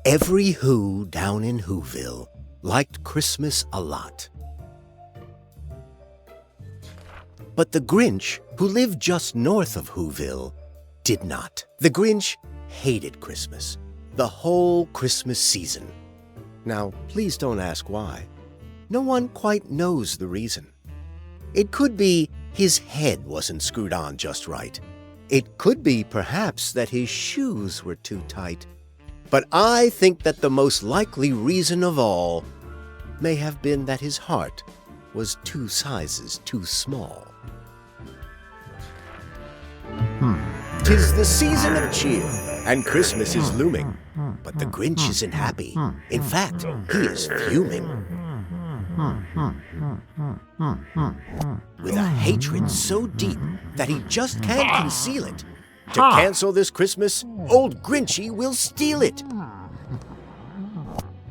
Every Who down in Whoville liked Christmas a lot. But the Grinch, who lived just north of Whoville, did not. The Grinch hated Christmas, the whole Christmas season. Now, please don't ask why. No one quite knows the reason. It could be his head wasn't screwed on just right. It could be, perhaps, that his shoes were too tight. But I think that the most likely reason of all may have been that his heart was 2 sizes too small. 'Tis the season of cheer, and Christmas is looming. But the Grinch isn't happy. In fact, he is fuming. With a hatred so deep that he just can't conceal it. To cancel this Christmas, old Grinchy will steal it.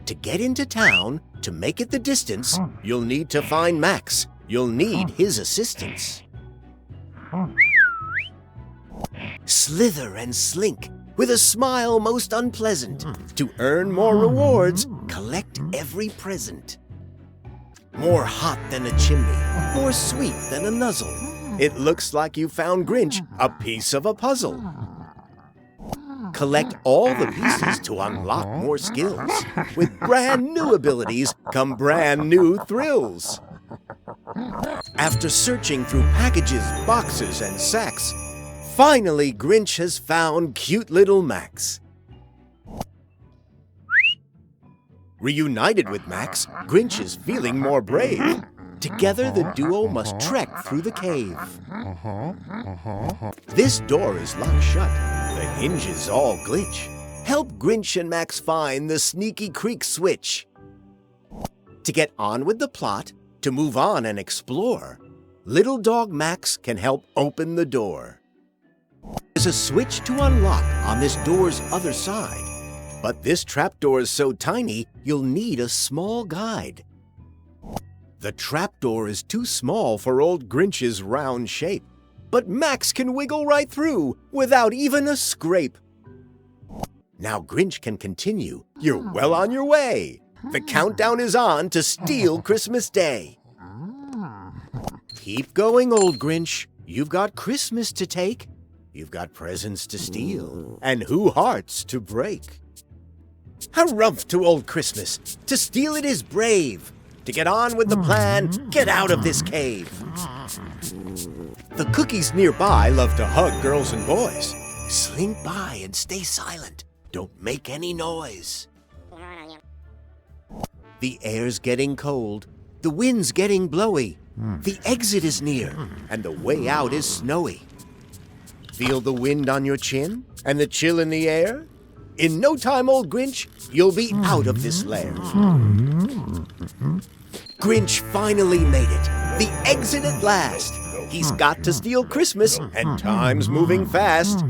To get into town, to make it the distance, you'll need to find Max. You'll need his assistance. Slither and slink, with a smile most unpleasant. To earn more rewards, collect every present. More hot than a chimney, more sweet than a nuzzle. It looks like you found Grinch a piece of a puzzle. Collect all the pieces to unlock more skills. With brand new abilities come brand new thrills. After searching through packages, boxes, and sacks, finally Grinch has found cute little Max. Reunited with Max, Grinch is feeling more brave. Together the duo must trek through the cave. This door is locked shut, the hinges all glitch. Help Grinch and Max find the sneaky creek switch. To get on with the plot, to move on and explore, little dog Max can help open the door. There's a switch to unlock on this door's other side. But this trapdoor is so tiny, you'll need a small guide. The trapdoor is too small for old Grinch's round shape, but Max can wiggle right through without even a scrape. Now Grinch can continue. You're well on your way. The countdown is on to steal Christmas Day. Keep going, old Grinch. You've got Christmas to take. You've got presents to steal and Who hearts to break. Harumph to old Christmas. To steal it is brave. To get on with the plan, get out of this cave. The cookies nearby love to hug girls and boys. Slink by and stay silent. Don't make any noise. The air's getting cold. The wind's getting blowy. The exit is near, and the way out is snowy. Feel the wind on your chin and the chill in the air? In no time, old Grinch, you'll be out of this lair. Grinch finally made it, the exit at last. He's got to steal Christmas, and time's moving fast.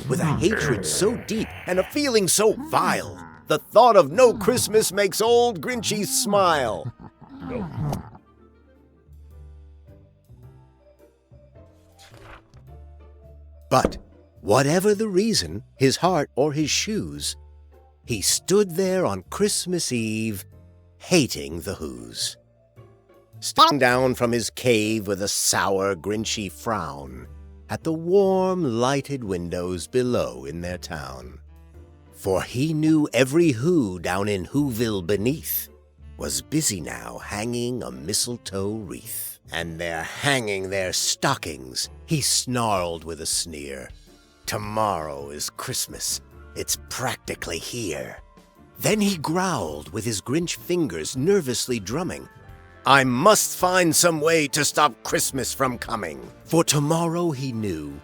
With a hatred so deep and a feeling so vile, the thought of no Christmas makes old Grinchy smile. But whatever the reason, his heart or his shoes, he stood there on Christmas Eve, hating the Whos. Staring down from his cave with a sour, Grinchy frown at the warm, lighted windows below in their town. For he knew every Who down in Whoville beneath was busy now hanging a mistletoe wreath. And they're hanging their stockings, he snarled with a sneer. Tomorrow is Christmas. It's practically here. Then he growled with his Grinch fingers nervously drumming. I must find some way to stop Christmas from coming. For tomorrow, he knew,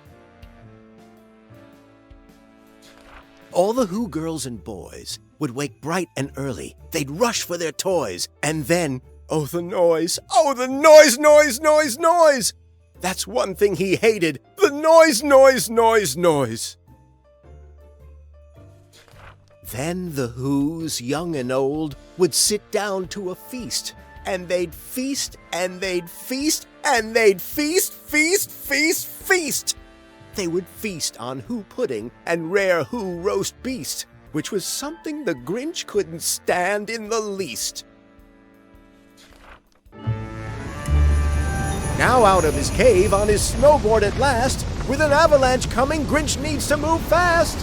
all the Who girls and boys would wake bright and early. They'd rush for their toys. And then, oh, the noise. Oh, the noise, noise, noise, noise. That's one thing he hated. The noise, noise, noise, noise. Then the Whos, young and old, would sit down to a feast. And they'd feast, and they'd feast, and they'd feast, feast, feast, feast. they would feast on Who pudding and rare Who roast beast, which was something the Grinch couldn't stand in the least. Now out of his cave on his snowboard at last, with an avalanche coming, Grinch needs to move fast.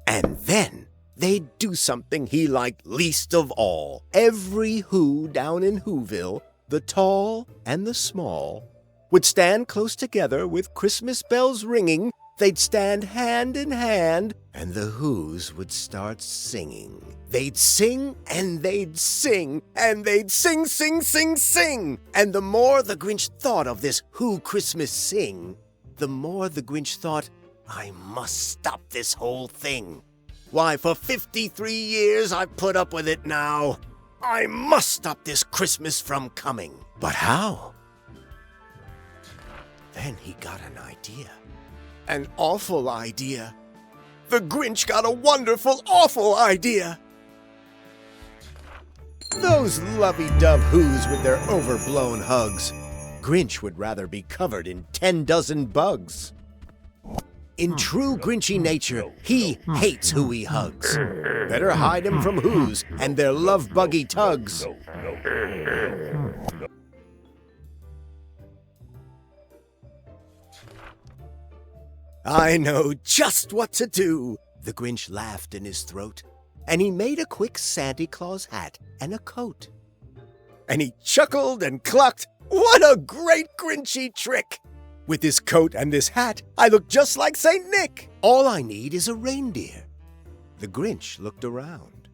And then they'd do something he liked least of all. Every Who down in Whoville, the tall and the small, would stand close together with Christmas bells ringing. They'd stand hand in hand, and the Whos would start singing. They'd sing, and they'd sing, and they'd sing, sing, sing, sing. And the more the Grinch thought of this Who Christmas sing, the more the Grinch thought, I must stop this whole thing. Why, for 53 years I've put up with it now. I must stop this Christmas from coming. But how? Then he got an idea. An awful idea. The Grinch got a wonderful, awful idea. Those lovey-dove Whos with their overblown hugs. Grinch would rather be covered in 10 dozen bugs. In true Grinchy nature, he hates who he hugs. Better hide him from Whos and their love-buggy tugs. I know just what to do, the Grinch laughed in his throat, and he made a quick Santa Claus hat and a coat. And he chuckled and clucked, what a great Grinchy trick! With this coat and this hat, I look just like St. Nick. All I need is a reindeer. The Grinch looked around.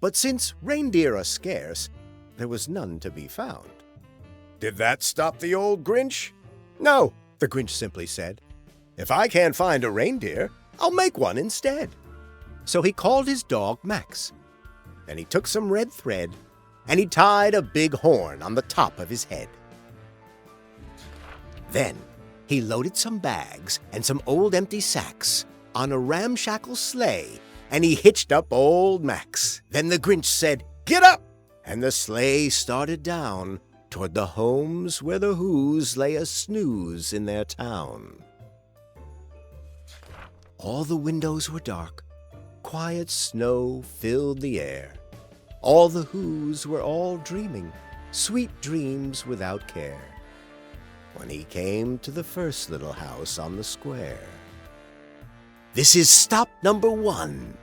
But since reindeer are scarce, there was none to be found. Did that stop the old Grinch? No, the Grinch simply said. If I can't find a reindeer, I'll make one instead. So he called his dog Max. Then he took some red thread, and he tied a big horn on the top of his head. Then he loaded some bags and some old empty sacks on a ramshackle sleigh, and he hitched up old Max. Then the Grinch said, "Get up!" And the sleigh started down toward the homes where the Whos lay a snooze in their town. All the windows were dark. Quiet snow filled the air. All the Whos were all dreaming, sweet dreams without care, when he came to the first little house on the square. "This is stop number 1,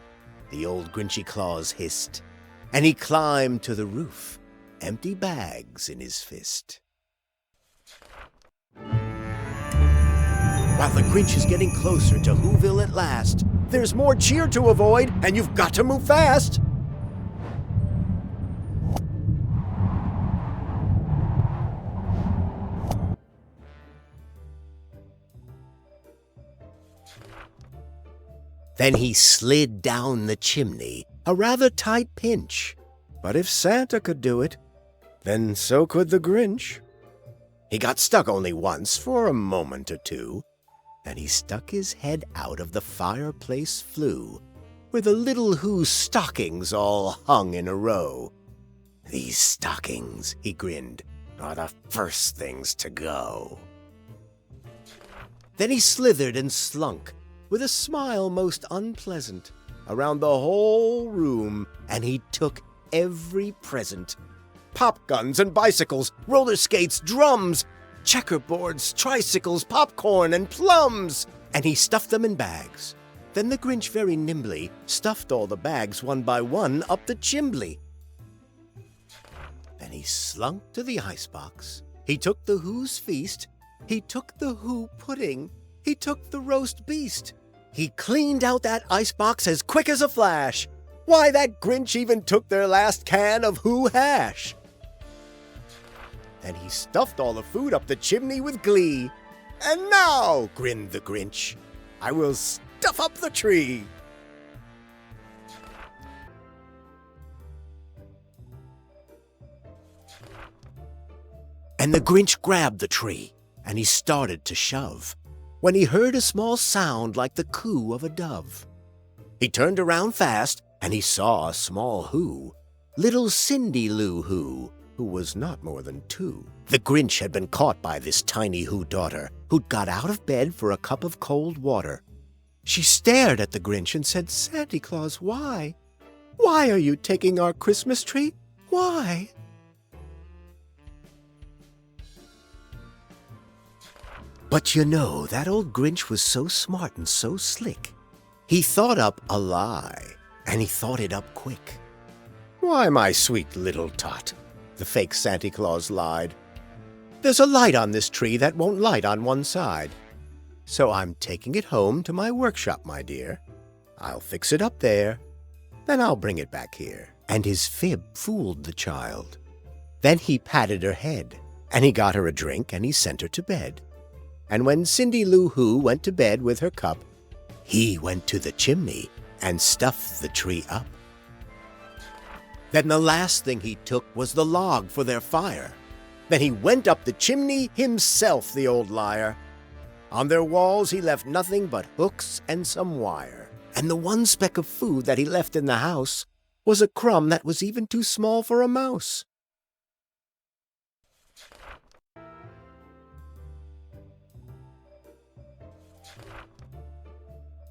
the old Grinchy Claus hissed, and he climbed to the roof, empty bags in his fist. While the Grinch is getting closer to Whoville at last, there's more cheer to avoid, and you've got to move fast. Then he slid down the chimney, a rather tight pinch. But if Santa could do it, then so could the Grinch. He got stuck only once for a moment or two. Then he stuck his head out of the fireplace flue, where the little Who stockings all hung in a row. "These stockings," he grinned, "are the first things to go." Then he slithered and slunk, with a smile most unpleasant, around the whole room, and he took every present. Pop guns and bicycles, roller skates, drums, checkerboards, tricycles, popcorn, and plums, and he stuffed them in bags. Then the Grinch very nimbly stuffed all the bags one by one up the chimbley. Then he slunk to the icebox. He took the Who's feast. He took the Who pudding. He took the roast beast. He cleaned out that icebox as quick as a flash. Why, that Grinch even took their last can of Who hash. Then he stuffed all the food up the chimney with glee. "And now," grinned the Grinch, "I will stuff up the tree." And the Grinch grabbed the tree, and he started to shove, when he heard a small sound like the coo of a dove. He turned around fast, and he saw a small Who, little Cindy Lou who was not more than 2. The Grinch had been caught by this tiny Who daughter, who'd got out of bed for a cup of cold water. She stared at the Grinch and said, "Santa Claus, why? Why are you taking our Christmas tree? Why?" But you know, that old Grinch was so smart and so slick. He thought up a lie, and he thought it up quick. "Why, my sweet little tot," the fake Santa Claus lied, "there's a light on this tree that won't light on one side. So I'm taking it home to my workshop, my dear. I'll fix it up there, then I'll bring it back here." And his fib fooled the child. Then he patted her head, and he got her a drink, and he sent her to bed. And when Cindy Lou Who went to bed with her cup, he went to the chimney and stuffed the tree up. Then the last thing he took was the log for their fire. Then he went up the chimney himself, the old liar. On their walls he left nothing but hooks and some wire. And the one speck of food that he left in the house was a crumb that was even too small for a mouse.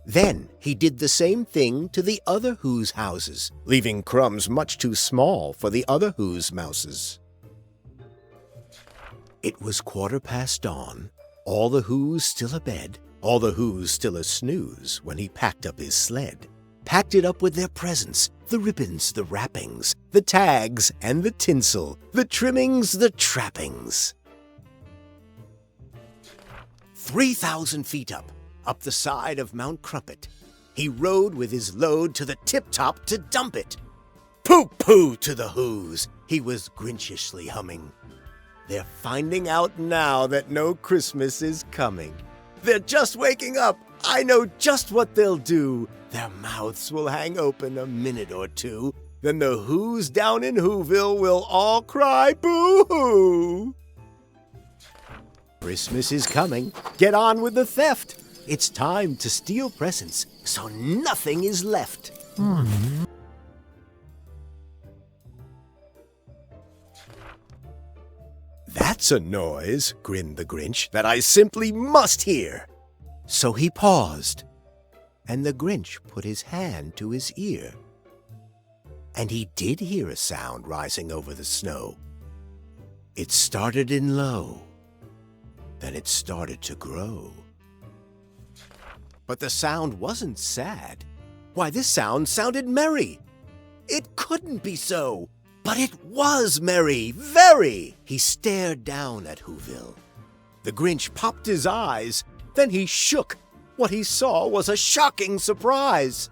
Then he did the same thing to the other Who's houses, leaving crumbs much too small for the other Who's mouses. It was 1/4 dawn, all the Who's still abed, all the Who's still a snooze when he packed up his sled. Packed it up with their presents, the ribbons, the wrappings, the tags and the tinsel, the trimmings, the trappings. 3,000 feet up the side of Mount Crumpet, he rode with his load to the tip-top to dump it. Pooh-pooh to the Who's, he was Grinchishly humming. They're finding out now that no Christmas is coming. They're just waking up, I know just what they'll do. Their mouths will hang open a minute or two, then the Who's down in Whoville will all cry boo-hoo. Christmas is coming, get on with the theft. It's time to steal presents, so nothing is left. "That's a noise," grinned the Grinch, "that I simply must hear." So he paused, and the Grinch put his hand to his ear. And he did hear a sound rising over the snow. It started in low, then it started to grow. But the sound wasn't sad. Why, this sound sounded merry. It couldn't be so, but it was merry, very. He stared down at Whoville. The Grinch popped his eyes, then he shook. What he saw was a shocking surprise.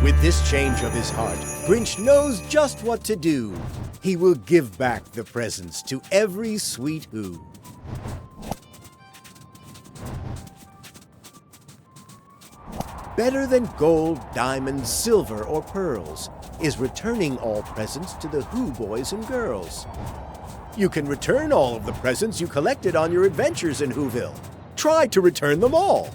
With this change of his heart, Grinch knows just what to do. He will give back the presents to every sweet Who. Better than gold, diamonds, silver, or pearls is returning all presents to the Who boys and girls. You can return all of the presents you collected on your adventures in Whoville. Try to return them all.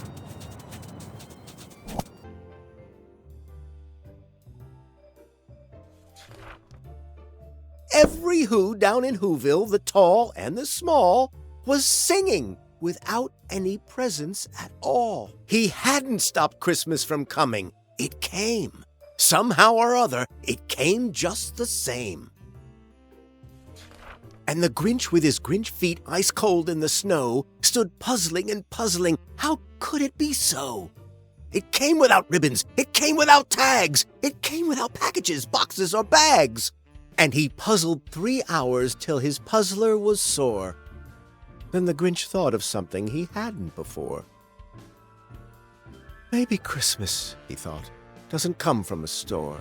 Every Who down in Whoville, the tall and the small, was singing without any presents at all. He hadn't stopped Christmas from coming. It came. Somehow or other, it came just the same. And the Grinch, with his Grinch feet ice cold in the snow, stood puzzling and puzzling. How could it be so? It came without ribbons. It came without tags. It came without packages, boxes, or bags. And he puzzled 3 hours till his puzzler was sore. Then the Grinch thought of something he hadn't before. Maybe Christmas, he thought, doesn't come from a store.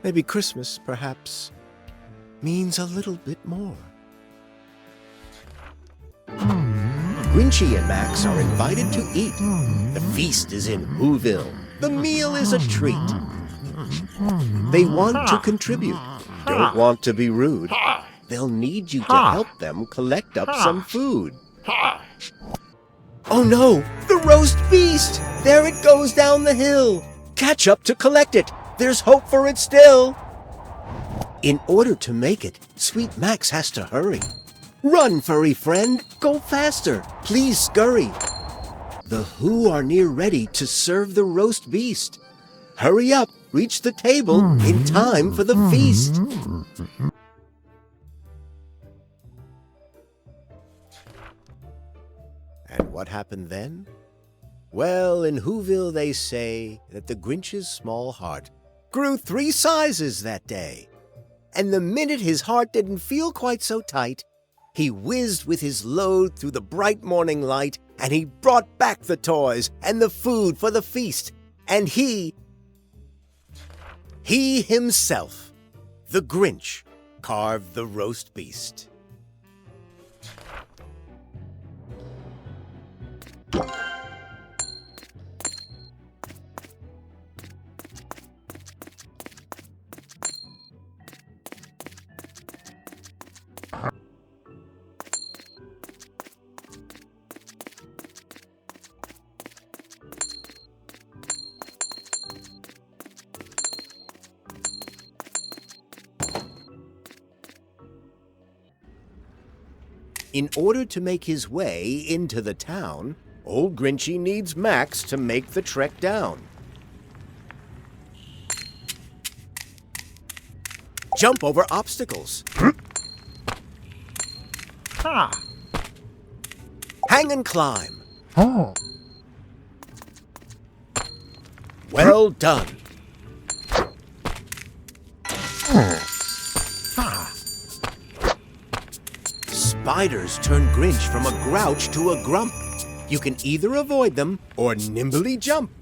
Maybe Christmas, perhaps, means a little bit more. Grinchy and Max are invited to eat. The feast is in Whoville. The meal is a treat. They want to contribute, don't want to be rude. They'll need you to help them collect up some food. Oh no, the roast beast! There it goes down the hill! Catch up to collect it! There's hope for it still! In order to make it, Sweet Max has to hurry. Run, furry friend! Go faster! Please scurry! The Who are near ready to serve the roast beast. Hurry up! Reach the table in time for the feast! And what happened then? Well, in Whoville they say that the Grinch's small heart grew 3 sizes that day. And the minute his heart didn't feel quite so tight, he whizzed with his load through the bright morning light, and he brought back the toys and the food for the feast. And he himself, the Grinch, carved the roast beast. In order to make his way into the town, old Grinchy needs Max to make the trek down. Jump over obstacles. Hang and climb. Well done. Spiders turn Grinch from a grouch to a grump. You can either avoid them or nimbly jump.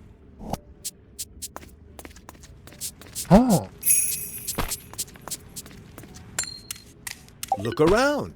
Look around.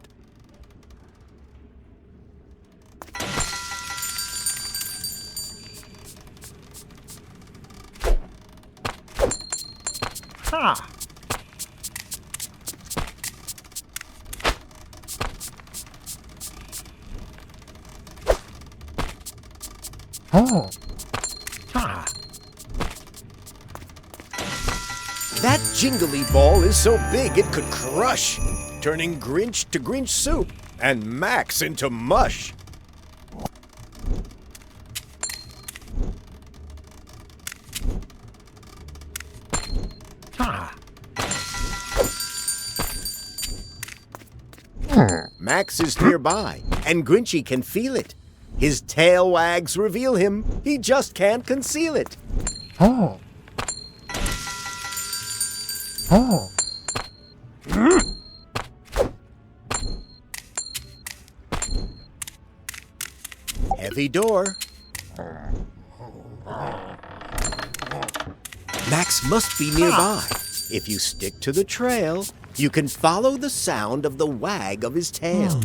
That jingly ball is so big it could crush, turning Grinch to Grinch soup and Max into mush. Max is nearby, and Grinchy can feel it. His tail wags reveal him. He just can't conceal it. Heavy door. Max must be nearby. If you stick to the trail, you can follow the sound of the wag of his tail.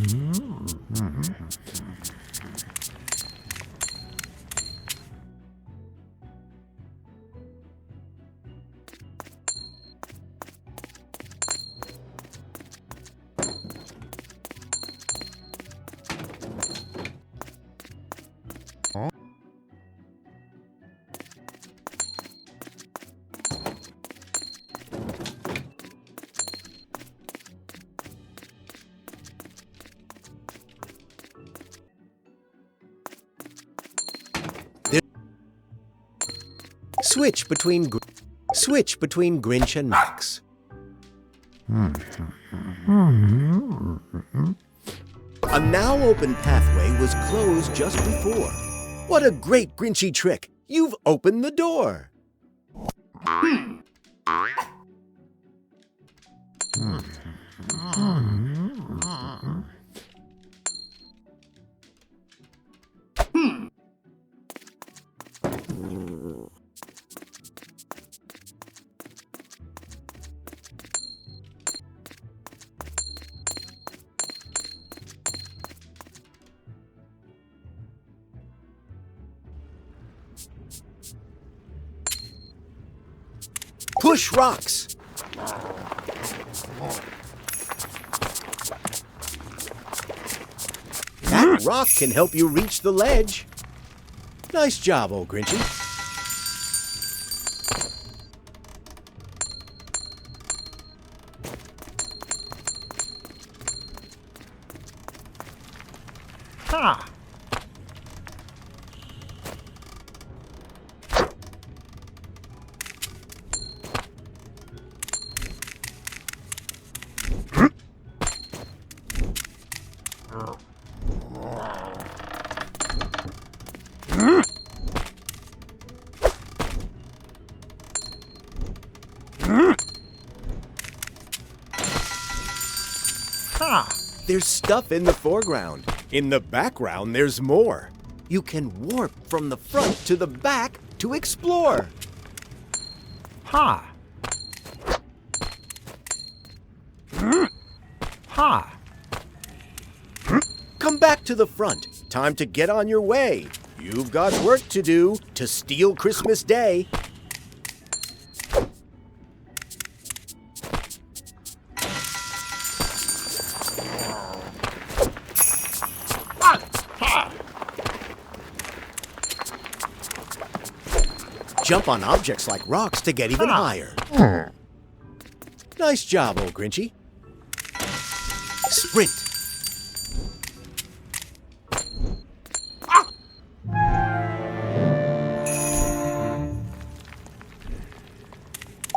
Switch between Grinch and Max. A now open pathway was closed just before. What a great Grinchy trick! You've opened the door. Push rocks. That rock can help you reach the ledge. Nice job, old Grinchy. Ha! Ha! There's stuff in the foreground. In the background, there's more. You can warp from the front to the back to explore. Ha! Ha! Come back to the front. Time to get on your way. You've got work to do to steal Christmas Day. Jump on objects like rocks to get even higher. Nice job, old Grinchy. Sprint.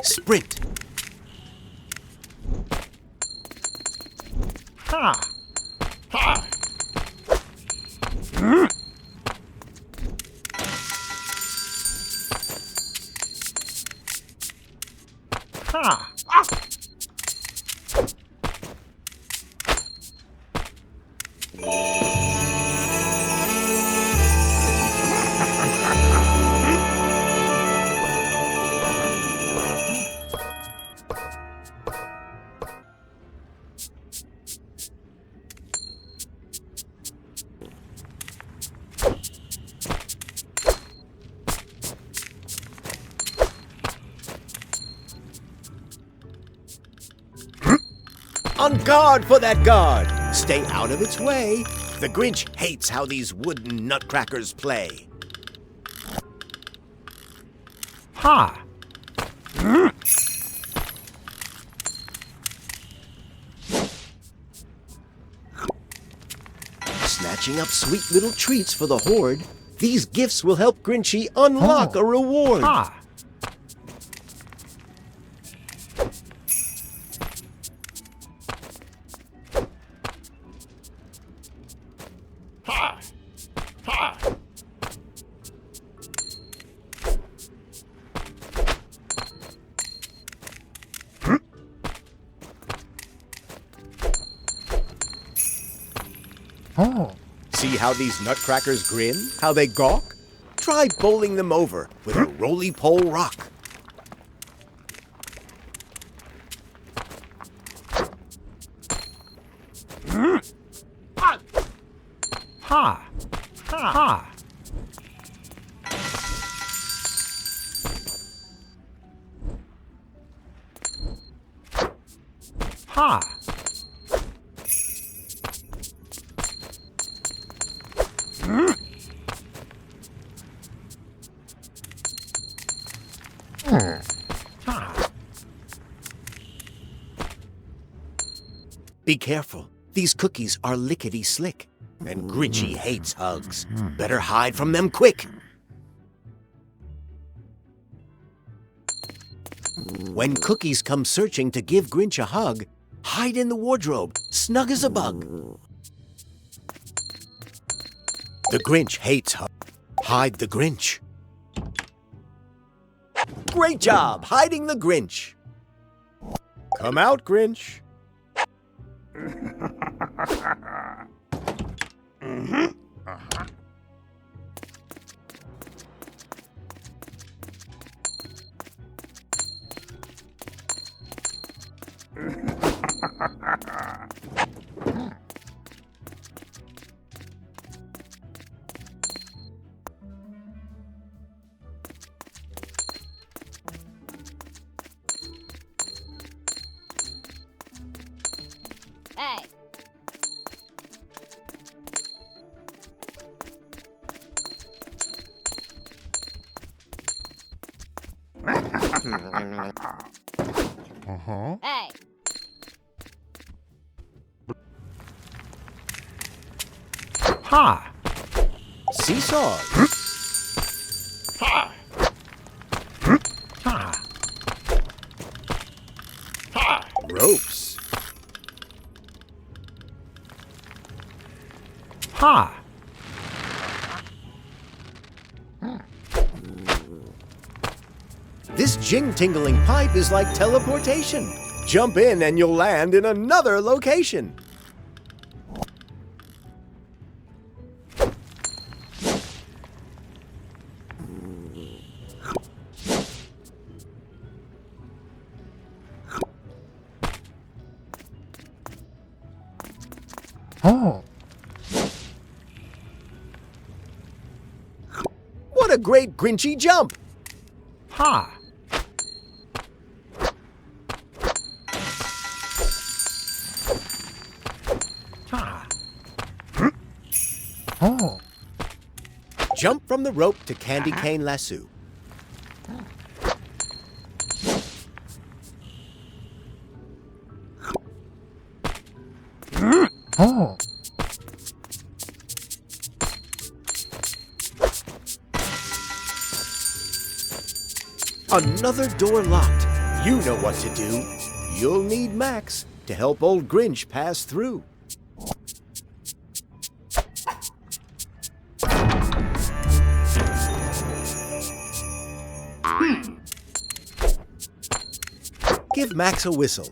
Sprint. Ha! Ha! Ha! On guard for that guard. Stay out of its way. The Grinch hates how these wooden nutcrackers play. Ha! Snatching up sweet little treats for the horde. These gifts will help Grinchy unlock a reward. Ha! Ha! Ha! Oh. See how these nutcrackers grin? How they gawk? Try bowling them over with a roly-pole rock. Ha! Ha! Ha! Ha! Be careful. These cookies are lickety-slick, and Grinchy hates hugs. Better hide from them quick. When cookies come searching to give Grinch a hug, hide in the wardrobe, snug as a bug. The Grinch hates hugs. Hide the Grinch. Great job hiding the Grinch. Come out, Grinch. Hey. Uh-huh. Hey. Ha. Seesaws. Ha. Ha. Ha. Ropes. Ha. This jing-tingling pipe is like teleportation. Jump in and you'll land in another location. Oh. What a great Grinchy jump! Ha. Ha. Oh. Jump from the rope to candy cane lasso. Oh. Another door locked. You know what to do. You'll need Max to help old Grinch pass through. Give Max a whistle.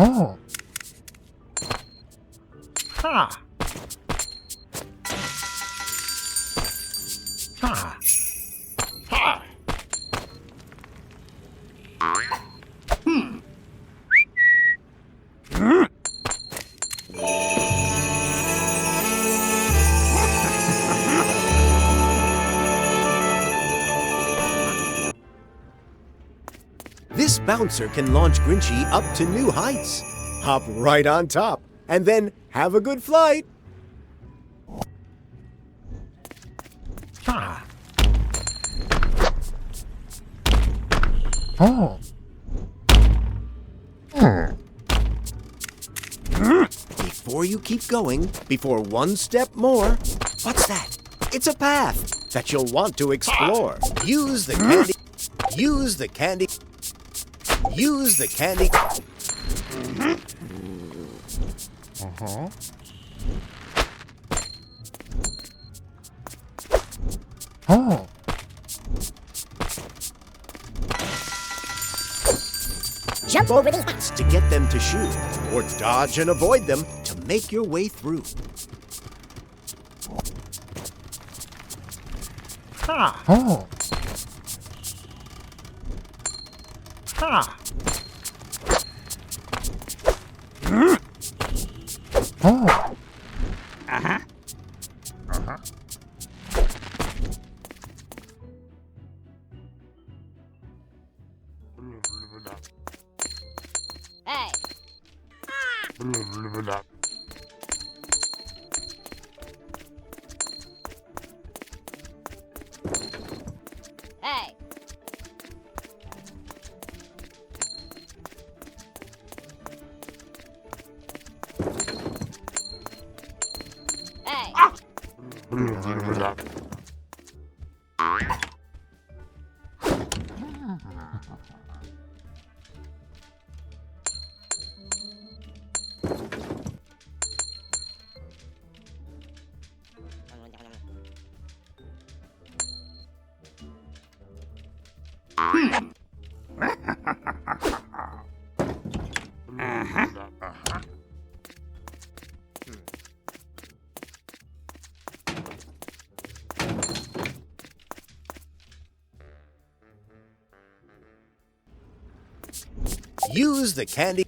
Oh. Ha. Ha. Ha. This bouncer can launch Grinchy up to new heights. Hop right on top, and then have a good flight. Ha. Oh. Before you keep going, before one step more, what's that? It's a path that you'll want to explore. Use the candy. Use the candy. Use the candy. Uh-huh. Oh. Jump over these bats. To get them to shoot, or dodge and avoid them to make your way through. Ha. Oh. Ha. Oh. Uh-huh. Uh-huh. Hey. Hey. Hey. Use the candy.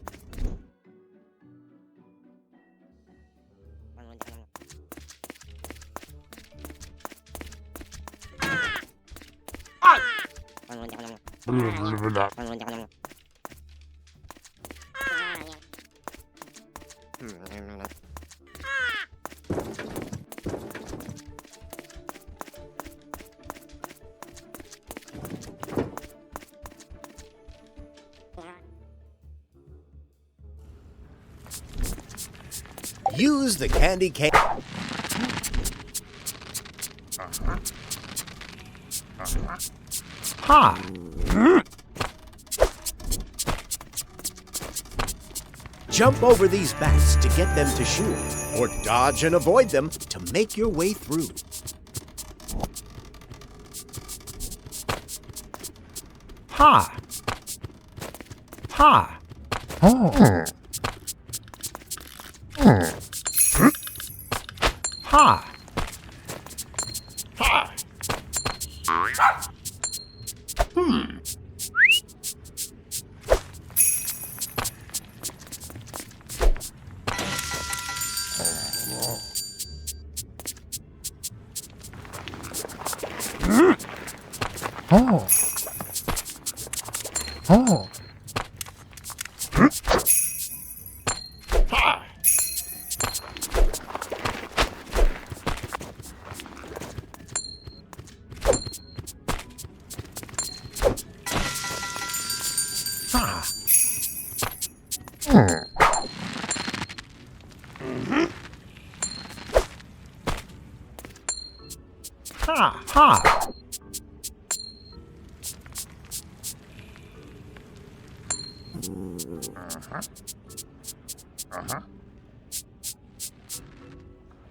Use the candy cane. Ha! Jump over these bats to get them to shoo, or dodge and avoid them to make your way through. Ha! Ha! Oh! Ha! Ha! Oh! Oh! Ha! Ha! Ha!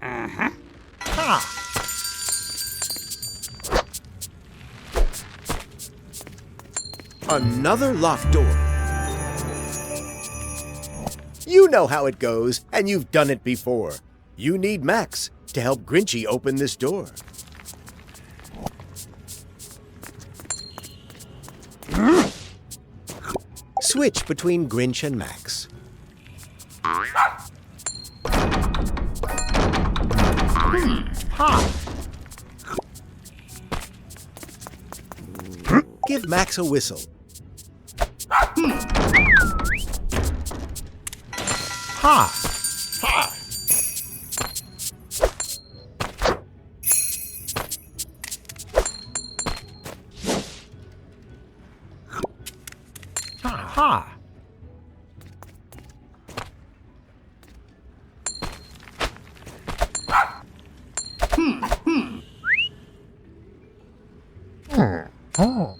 Ha! Ha! Another locked door. You know how it goes, and you've done it before. You need Max to help Grinchy open this door. Switch between Grinch and Max. Ha! Give Max a whistle. Ha! Ha! Ha! Oh!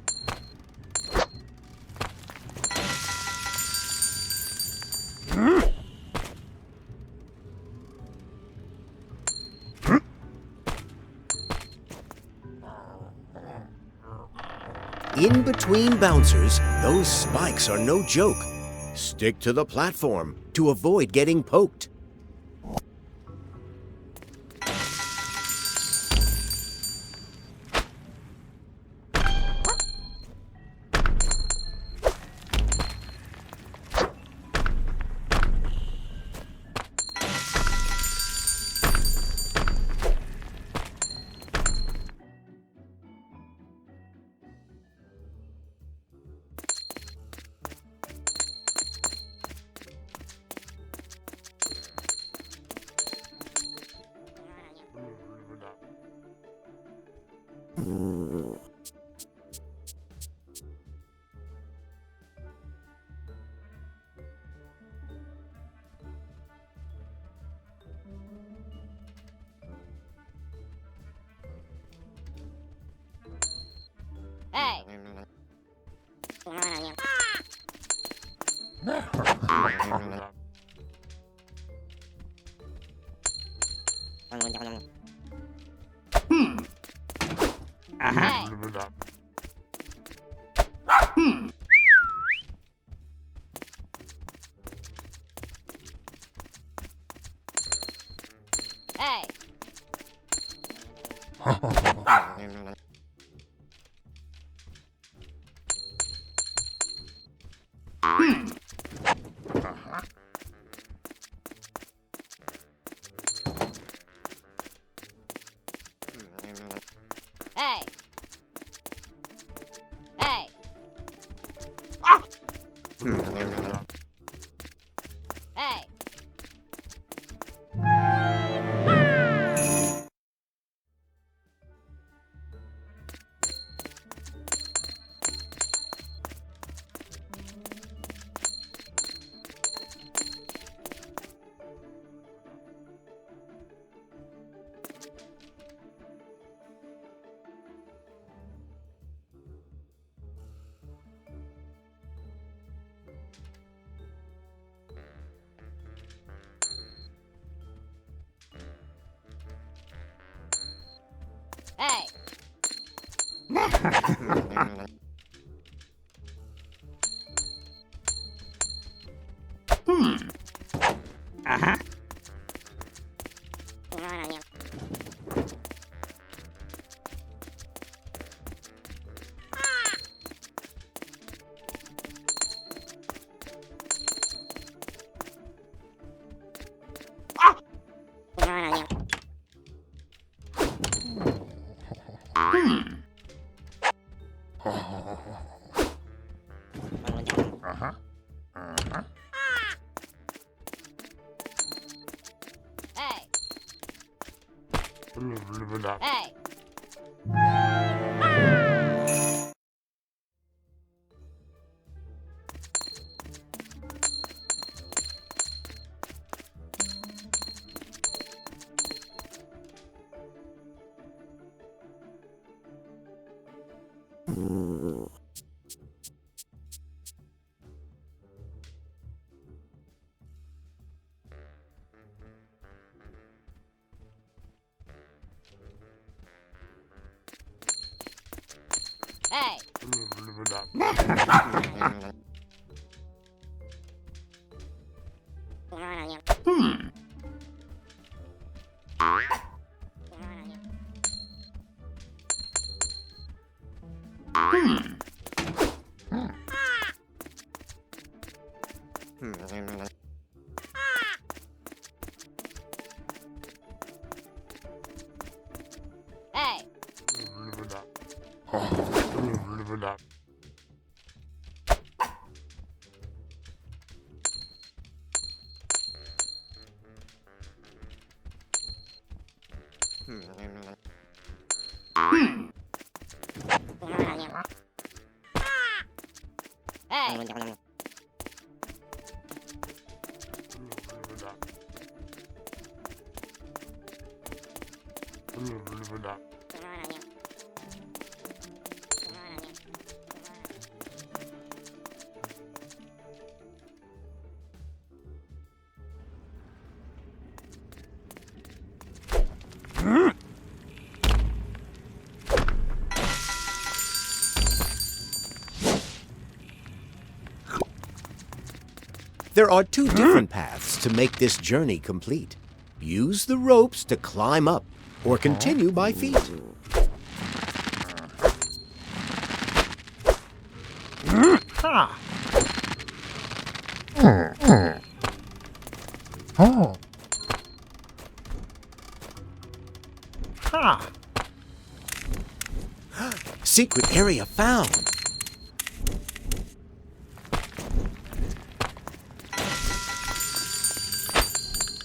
In between bouncers, those spikes are no joke. Stick to the platform to avoid getting poked. Hey. Hey. Hey. Hey. Hey. Hey. Hey. Hey. Hey. Hey. There are two different paths to make this journey complete. Use the ropes to climb up or continue by feet. Ha! Oh! Ha! Secret area found.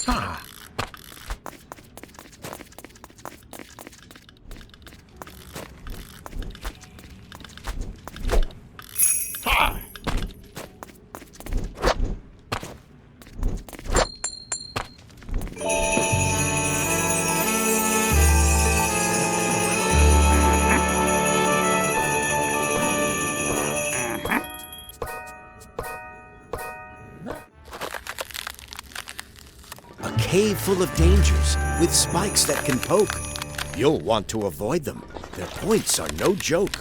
Ha! Ha! A cave full of dangers with spikes that can poke. You'll want to avoid them. Their points are no joke.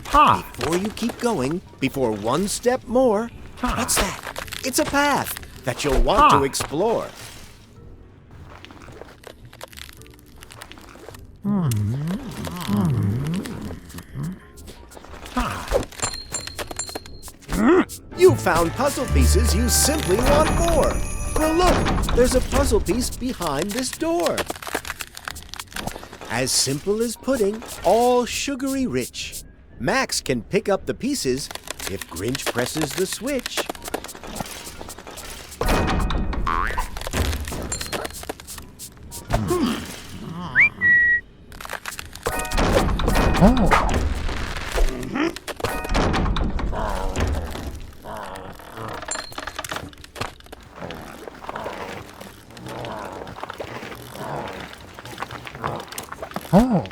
Ha! Before you keep going, before one step more, what's that? It's a path that you'll want to explore. You found puzzle pieces, you simply want more. Well, look, there's a puzzle piece behind this door. As simple as pudding, all sugary rich. Max can pick up the pieces if Grinch presses the switch. Oh!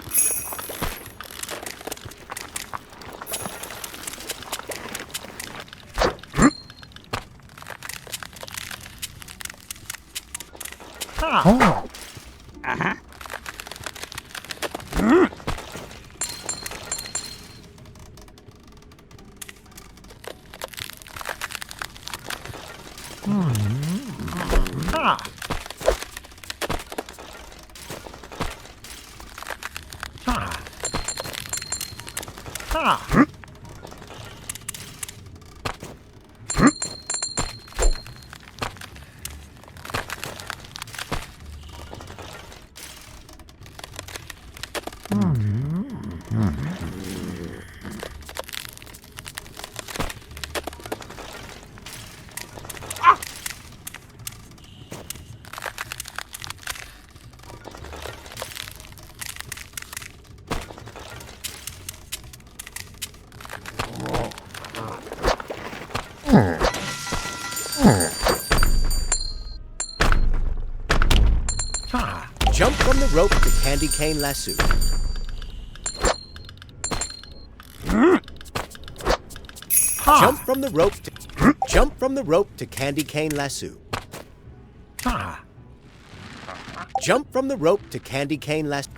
Oh. Jump from the rope to candy cane lasso. Jump from the rope to candy cane lasso. Jump from the rope to candy cane lasso.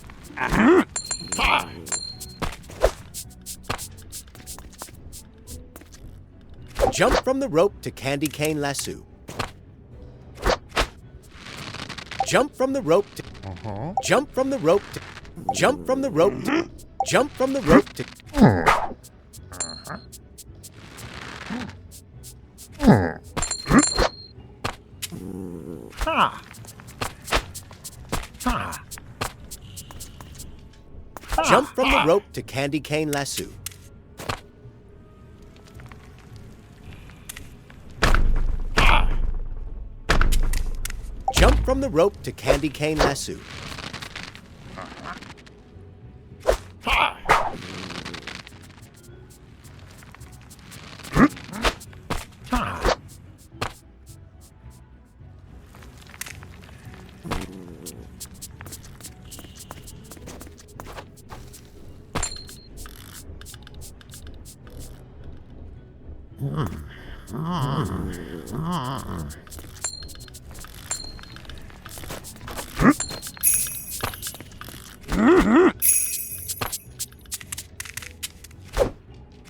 Jump from the rope to candy cane lasso. Jump from the rope to jump from the rope to jump from the rope to jump from the rope to jump from the rope to candy cane lasso. Jump from the rope to candy cane lasso.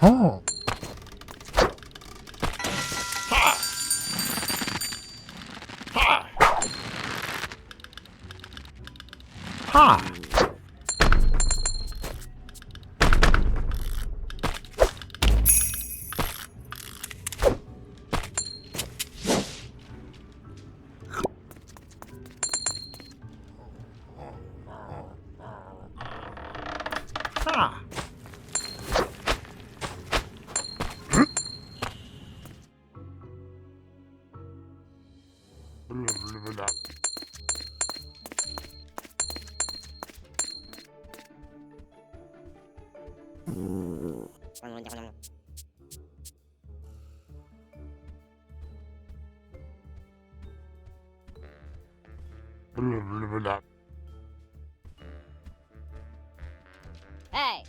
Oh. Hey.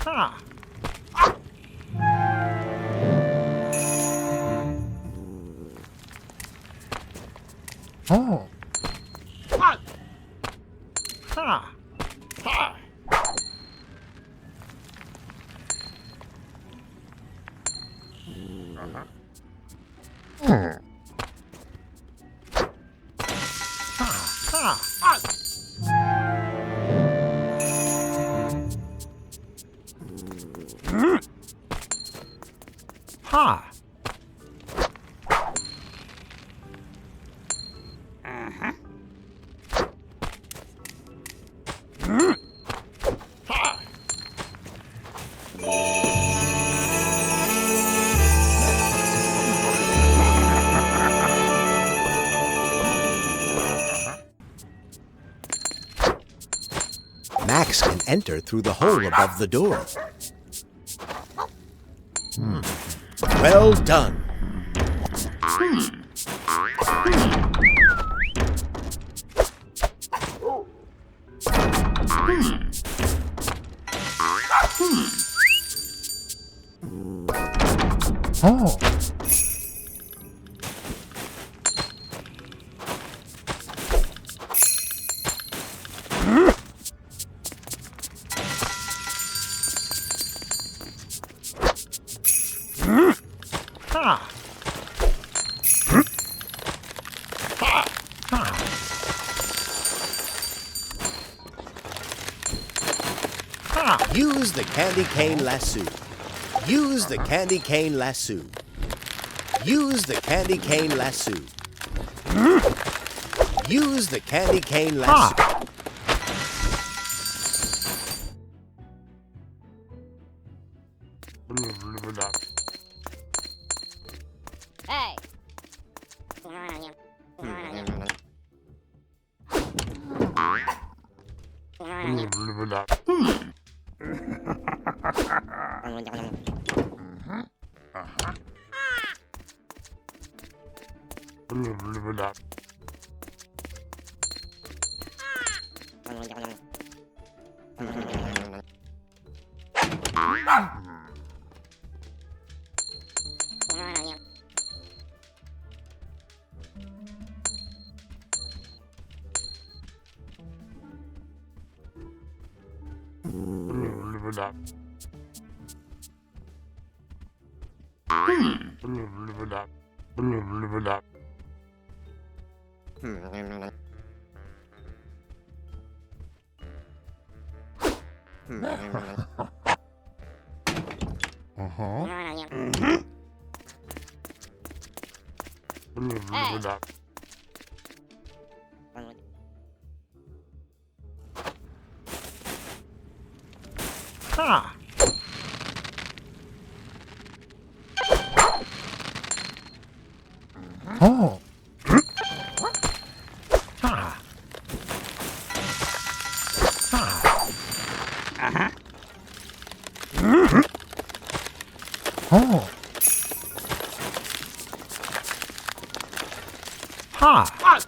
Ha! Oh. Ha! Ha! Ha! Ha! Max can enter through the hole above the door. Well done. Oh. Ha! Use the candy cane lasso. Use the candy cane lasso. Use the candy cane lasso. Use the candy cane lasso. Hey. Ha! Oh. Ha! Ha! Oh. Ha! Ha!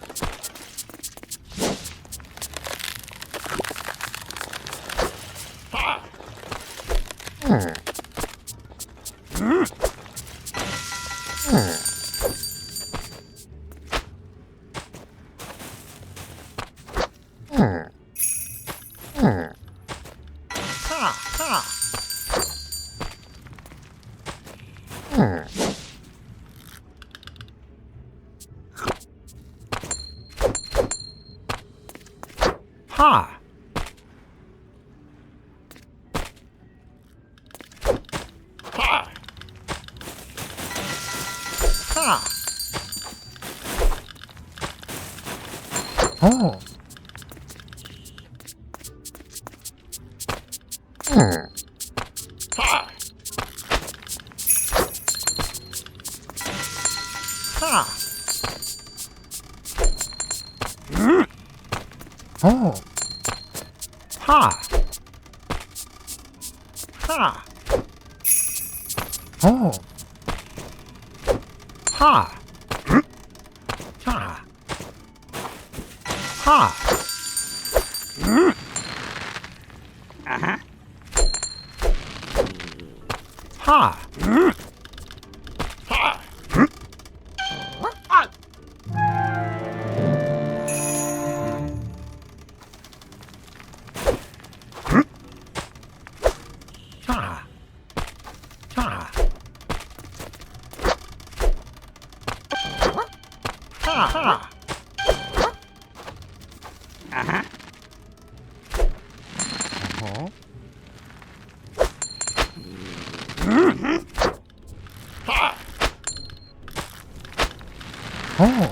Ha! Oh. Ha! Ha! Oh. Ha! Ha! Oh. Ha. Ha. Ha. Uh-huh. Ha. Ha. Ha. Ha. Ha. Uh-huh. Oh. Oh.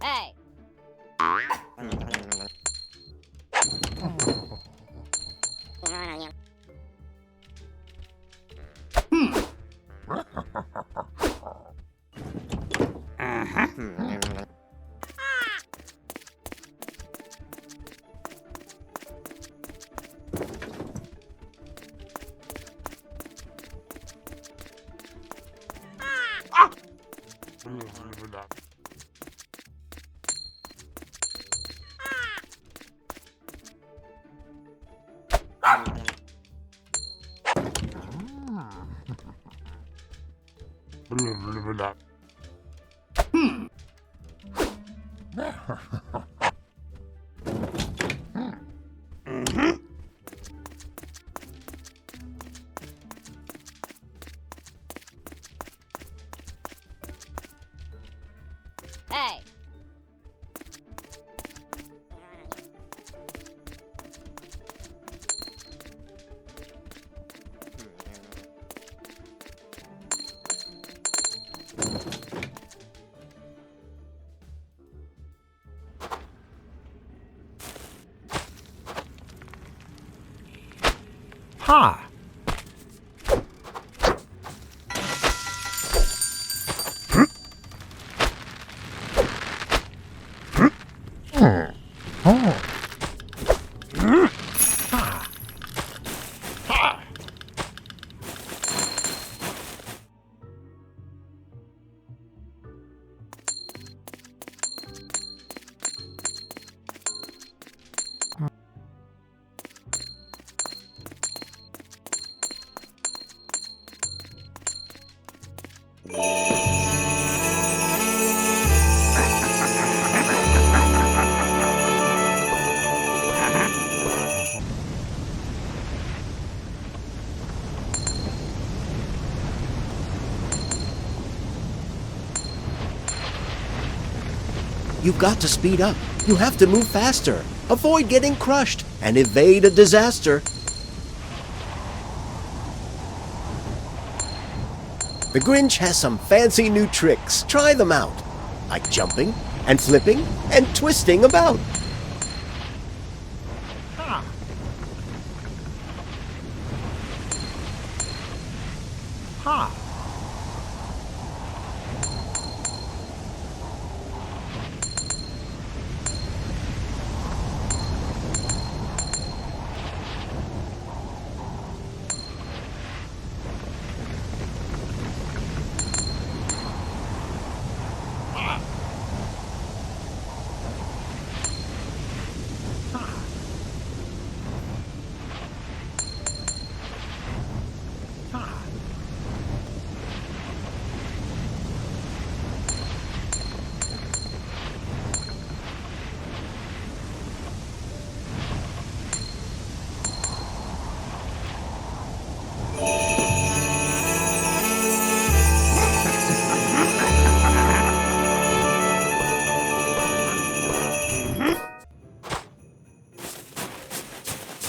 Hey. Hey. Ha. Oh. Ha. Ha. You've got to speed up. You have to move faster. Avoid getting crushed and evade a disaster. The Grinch has some fancy new tricks. Try them out. Like jumping and flipping and twisting about. Ha. Ha.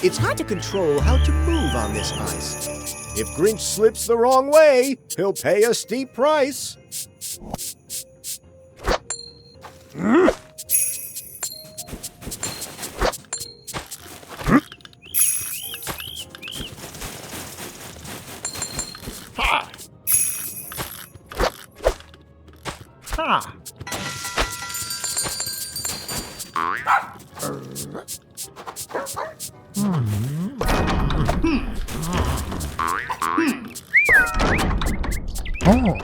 It's hard to control how to move on this ice. If Grinch slips the wrong way, he'll pay a steep price. Ha.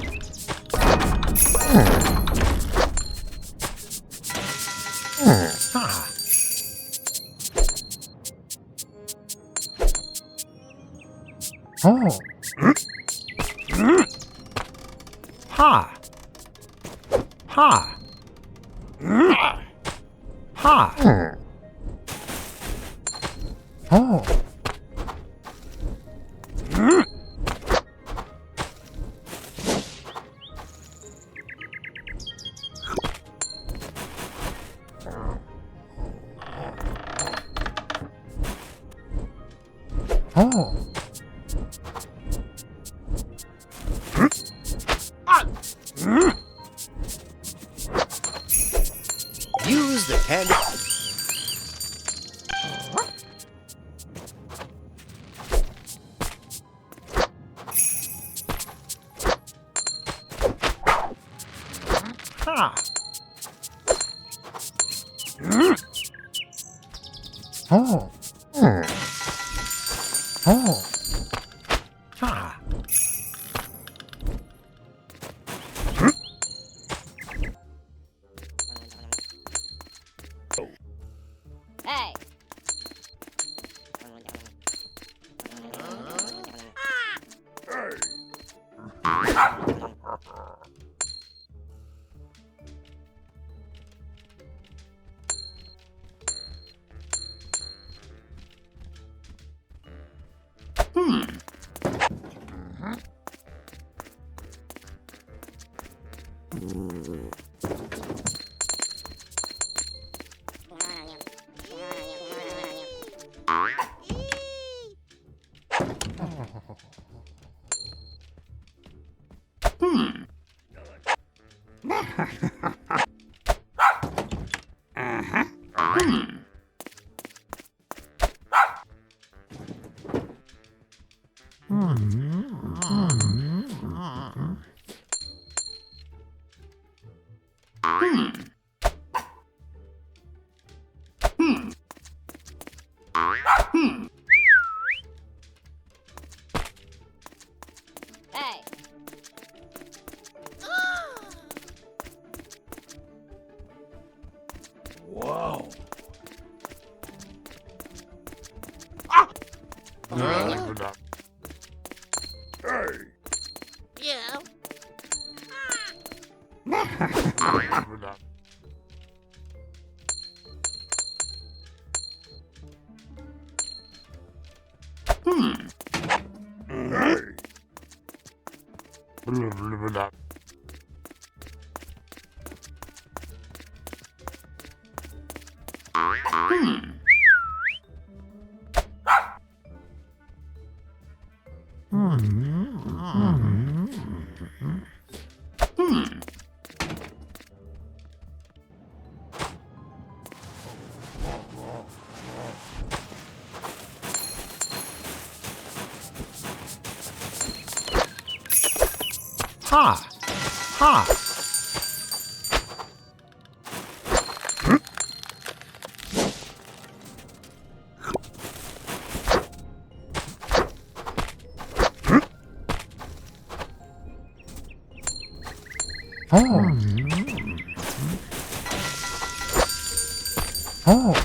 Ha. Ha. Use the candy. Ha. Ha. Hey. Hey. Wow. Yeah. Ha. Ha. Ha. Ha.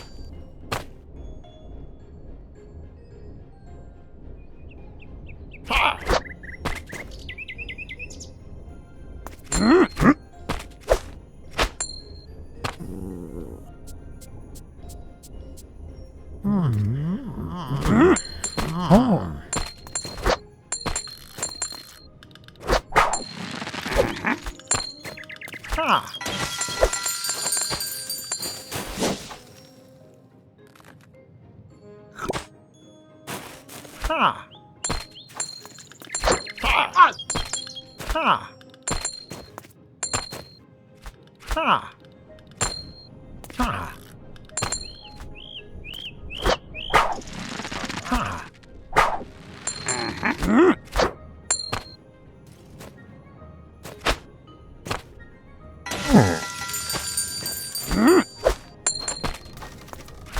Ha. Ha. Ha. Ha. Ha.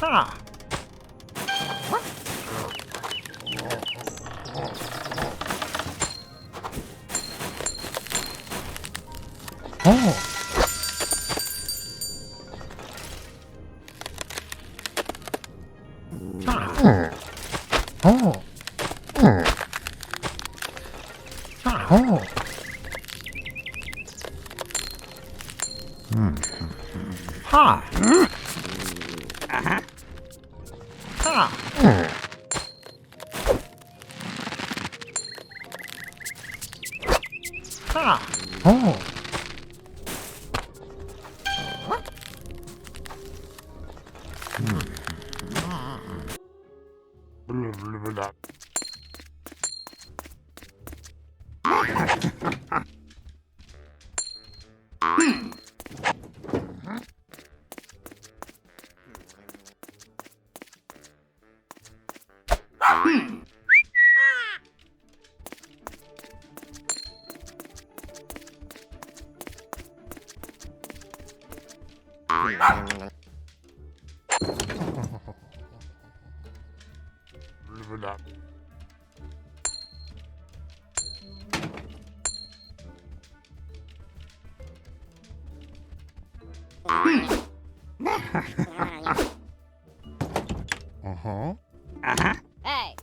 Ha. Oh. Oh. Ha. Uh-huh. Ha. Ha. Oh. Uh-huh. Uh-huh. Hey.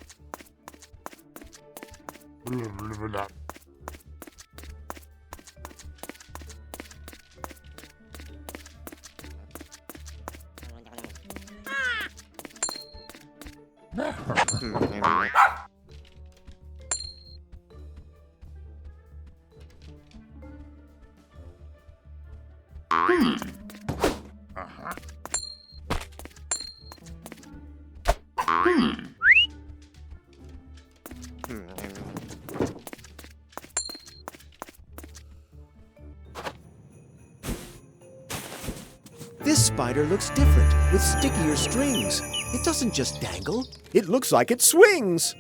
This spider looks different, with stickier strings. It doesn't just dangle, it looks like it swings.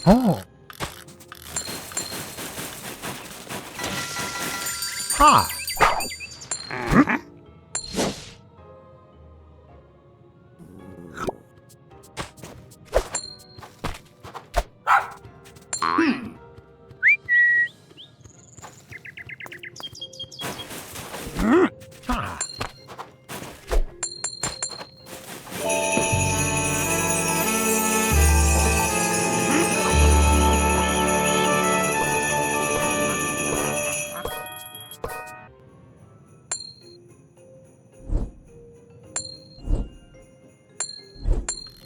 Oh. Ha. Uh-huh. Ha.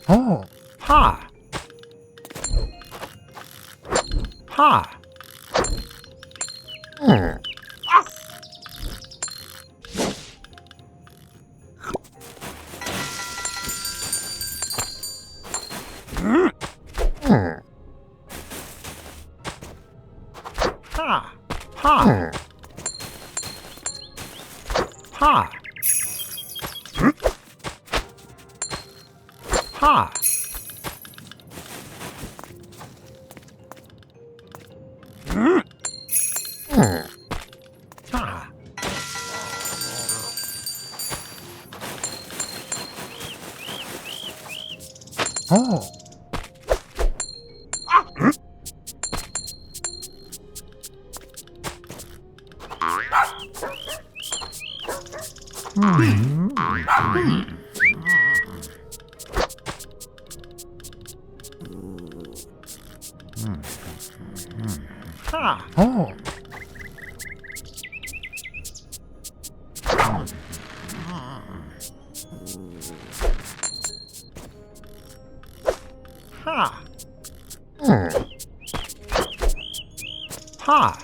Oh. Ha. Ha. Ha. Ha. Ha. Ha. Ha. Oh. Ha. Oh. Ha.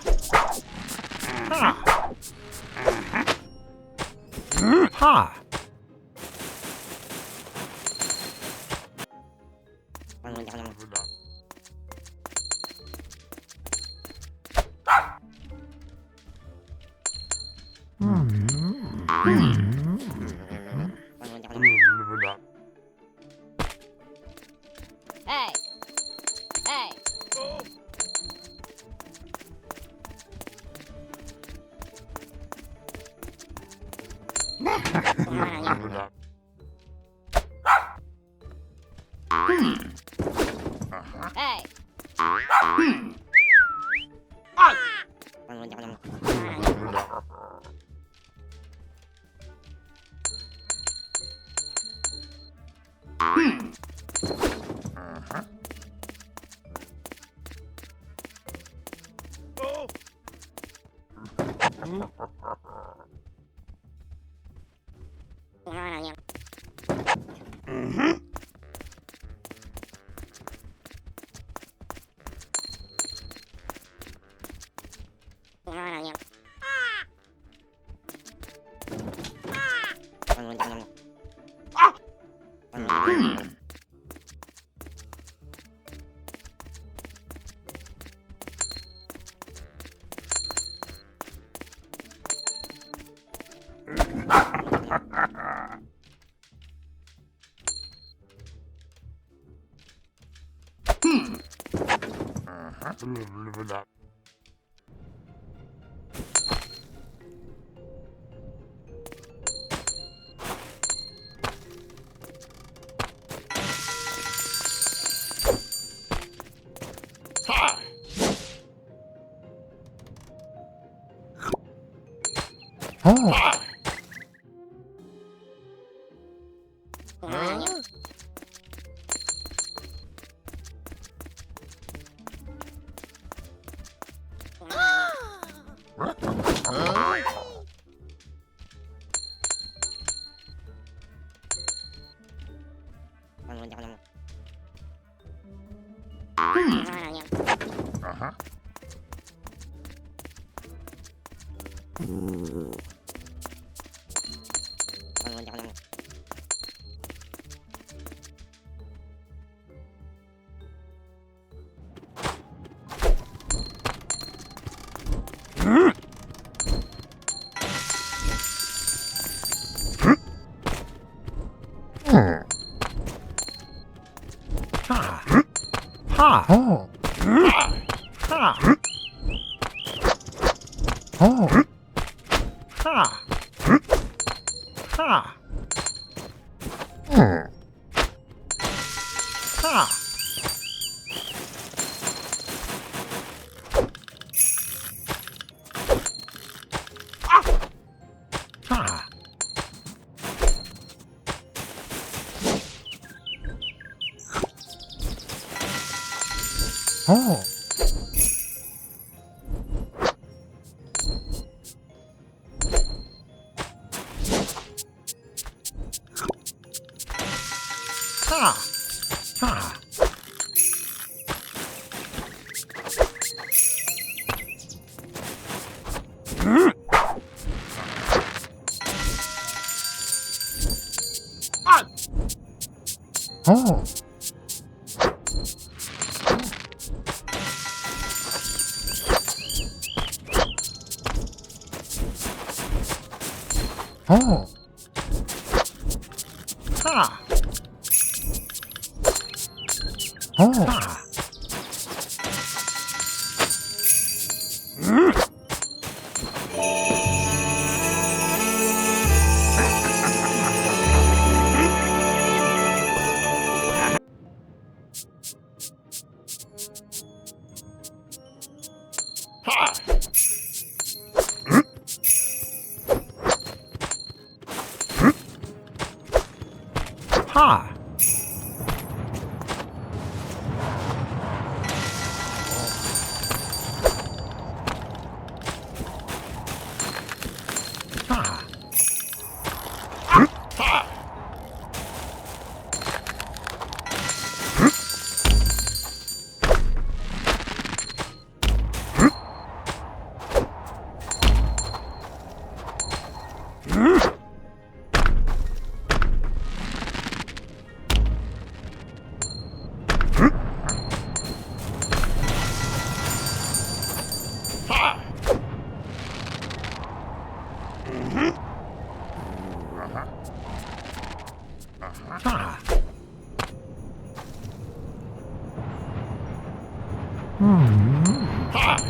Ha. Ha. Ha. Hey. Hey. Hey. Oh. Ha! Oh! Ha! Oh! Ha! Ha! Ha! Ha! Oh! Ha! Ha! Oh! Oh! Ha! Oh! Ha! Ha! Ha! Ha!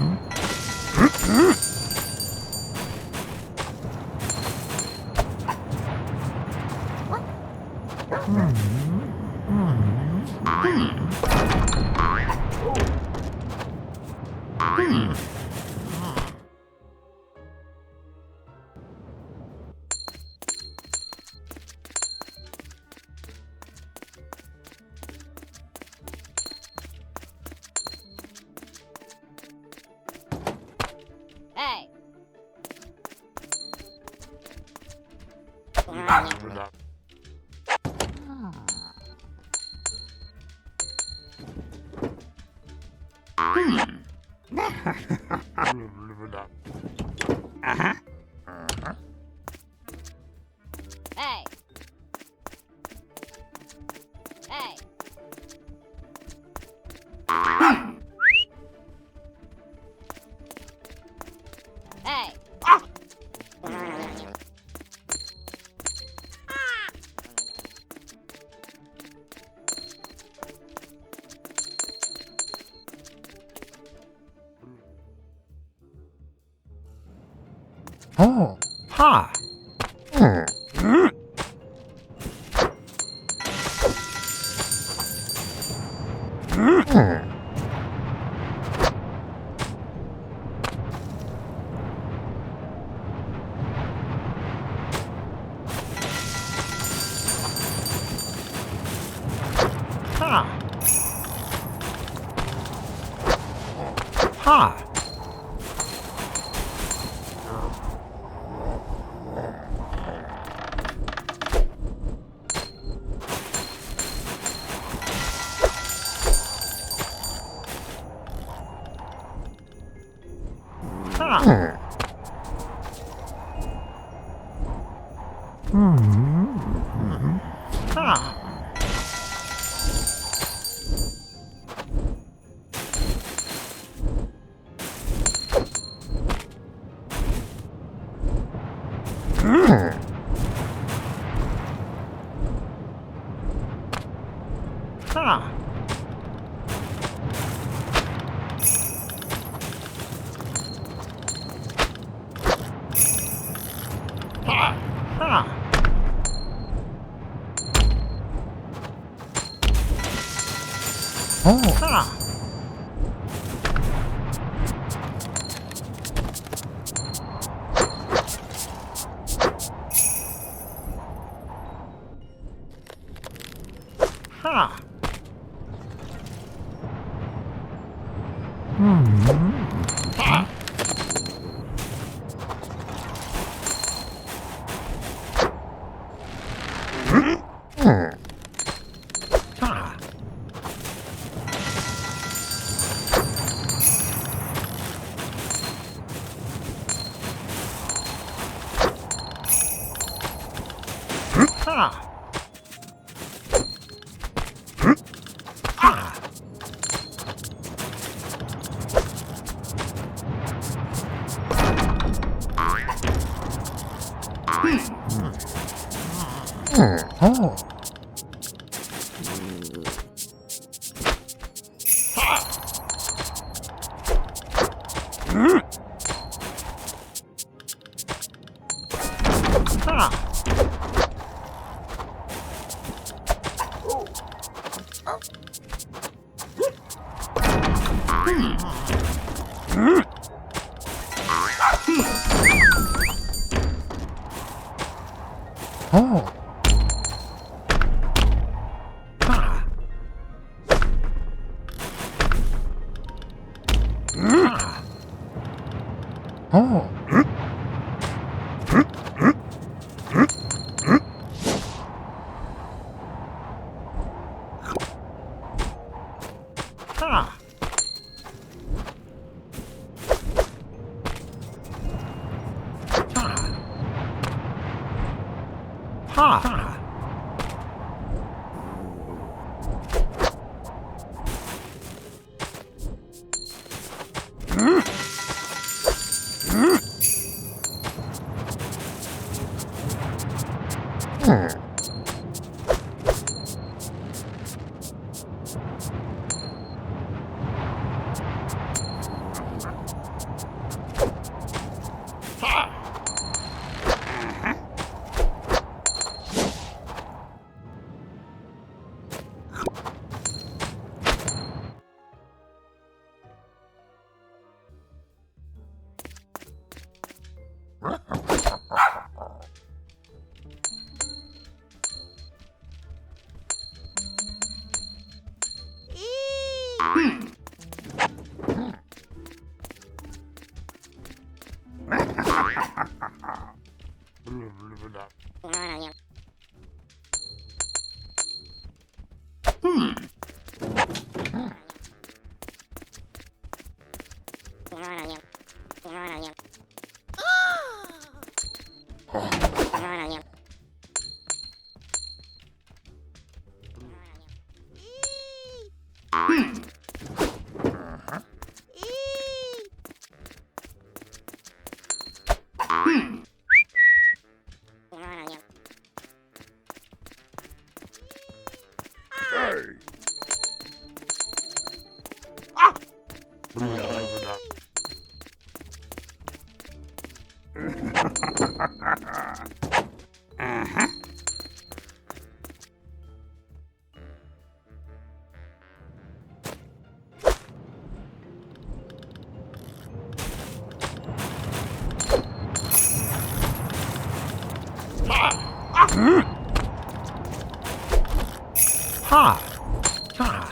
Uh-huh. Hey. Hey. Hey. Oh. Ha. Ha. Ha. Ha. Ha. Ha. Ha. Oh. Ha. Ha. Ha. Ha. Ha. Ha. Oh. Ha. Oh. Ha. Ha. Oh. Ha. Ha. Ha. Uh-huh. Ha! Ha!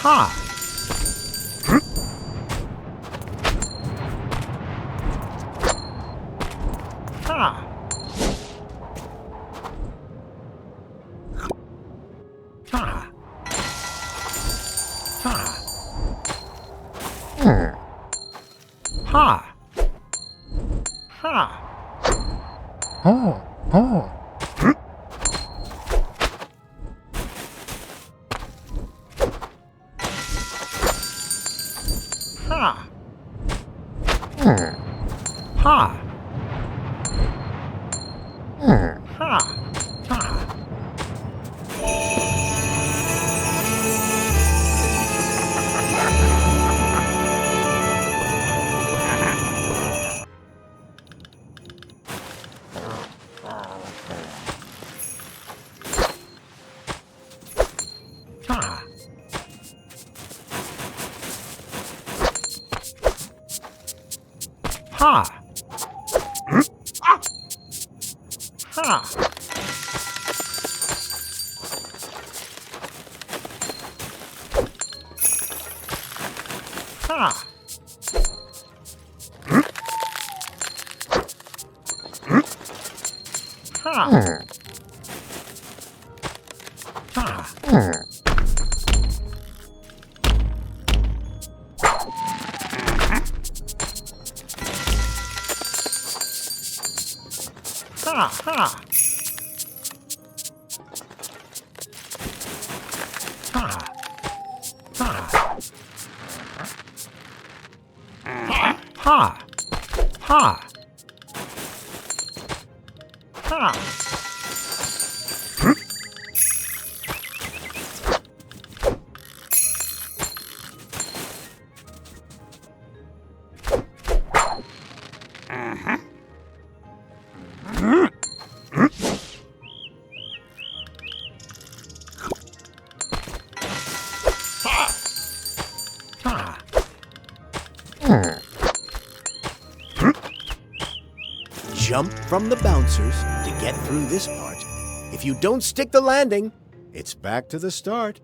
Ha! Ha! Ha! Ha! Ha! Ha! Oh! Oh! Ha! Ha! Ha! Ha! Ha! Ha! Ha! Ha! Ha! Ha! Ha! Ha! Ha! Ha! Ha! Ha! Ha! Uh-huh. Ha! Jump from the bouncers to get through this part. If you don't stick the landing, it's back to the start.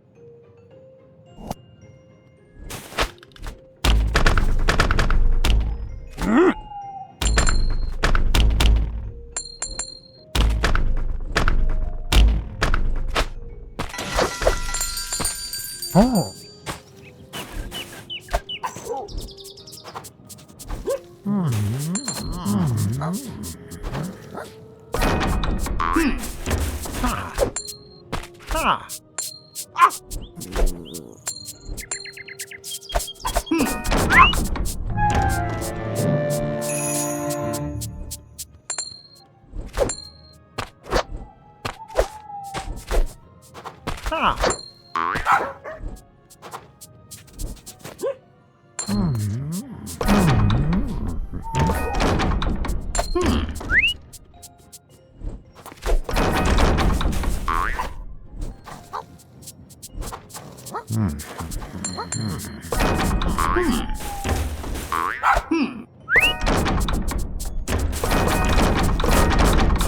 Oh! Ha! Ha! Ha!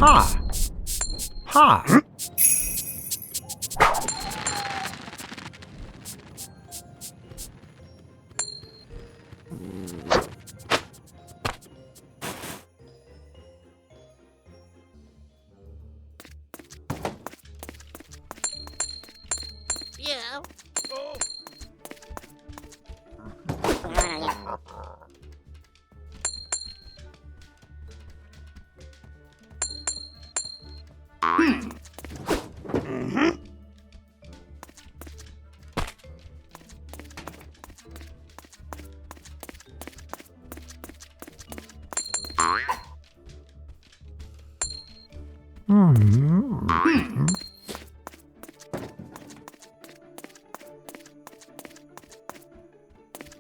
Ha! Ha! Yeah.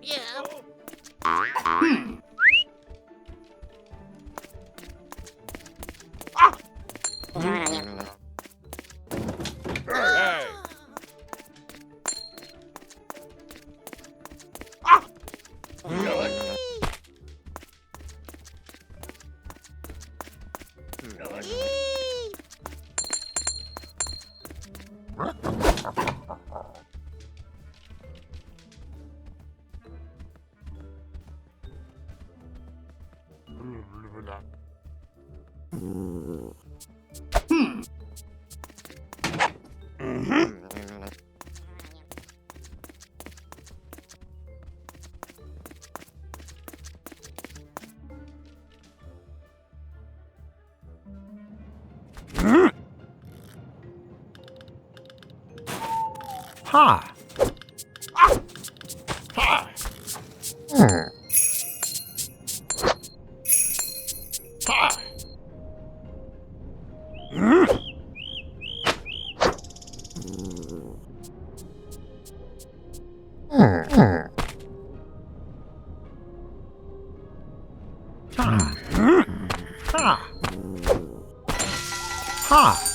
Yeah. Ha! Ha!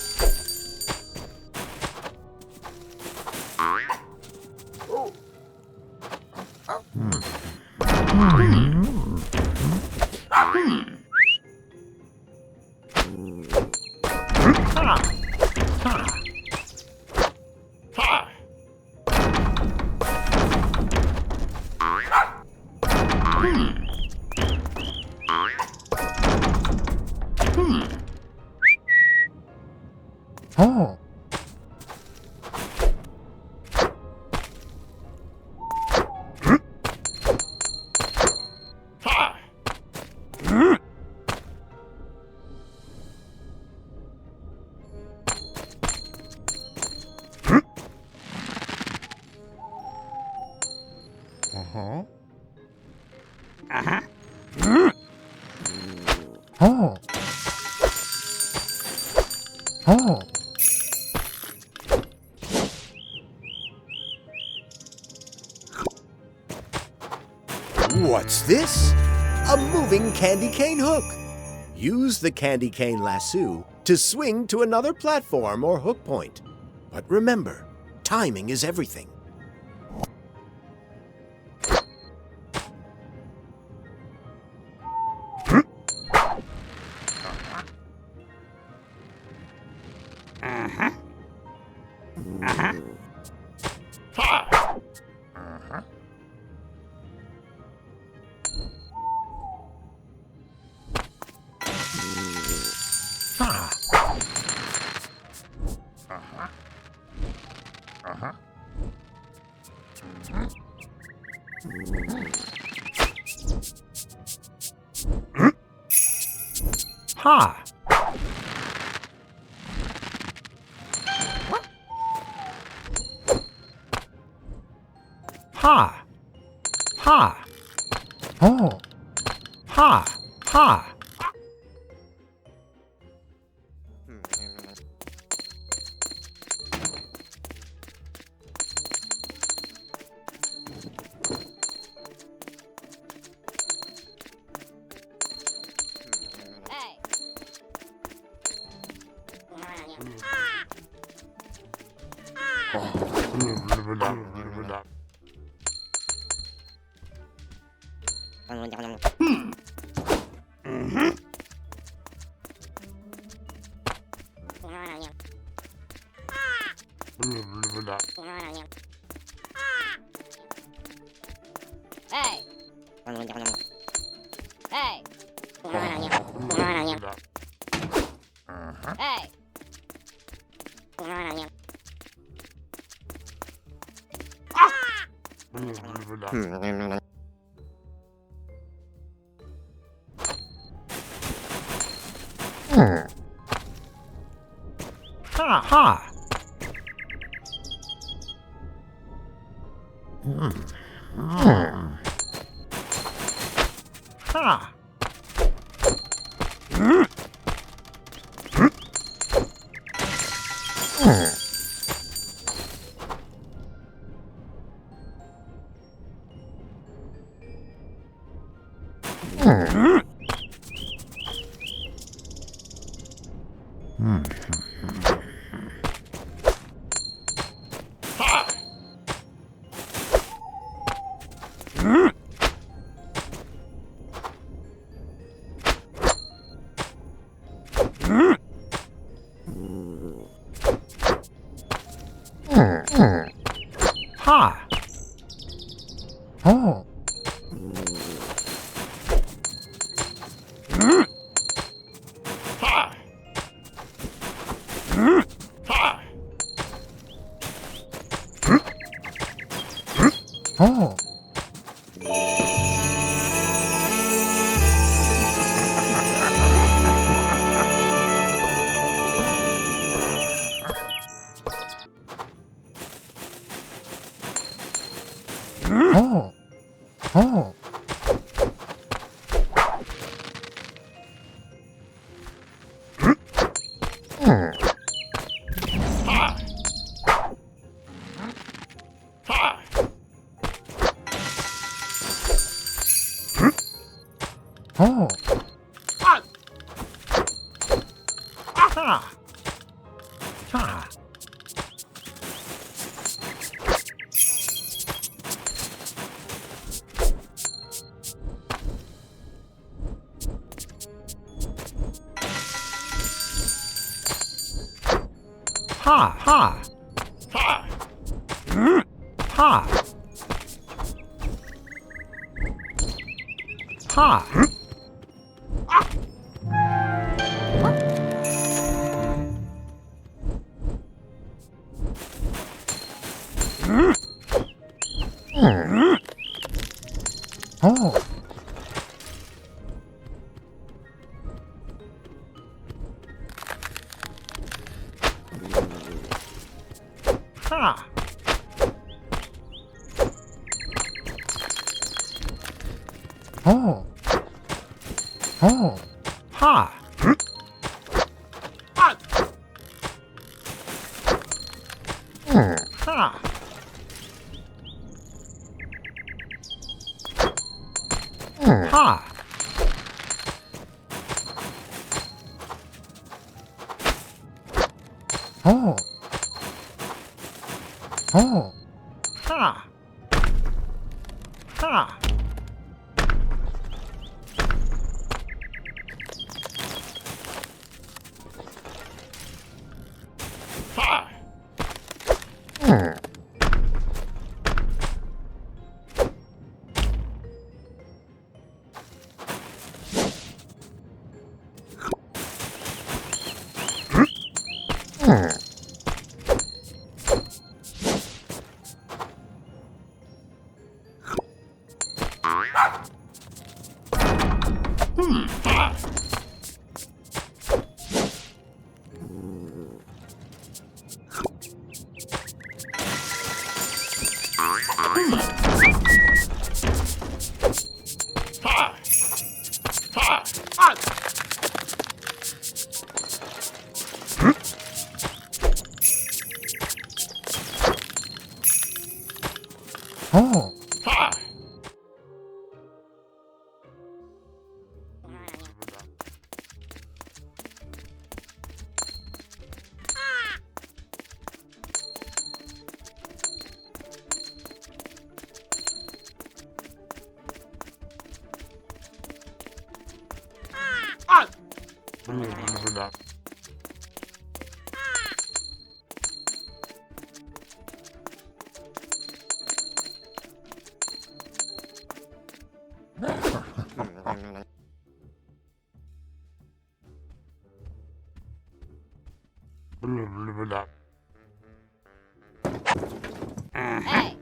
Oh. Uh-huh. Oh. Oh. What's this? A moving candy cane hook. Use the candy cane lasso to swing to another platform or hook point. But remember, timing is everything. Ha! Ha! Ha! Oh. Ha! Ha! Hey. Hey. Hey. Hey. Ha! Ha! Ha! Ha! Oh. Oh. Oh. Oh. Oh. Ha! Ha! Ha! Ha! Ha! Ha! Ha! Oh. Ha! Oh. Oh. Ha! Ha! Ha! Oh. Oh. Ha! Ha! Ha! Oh. Hey.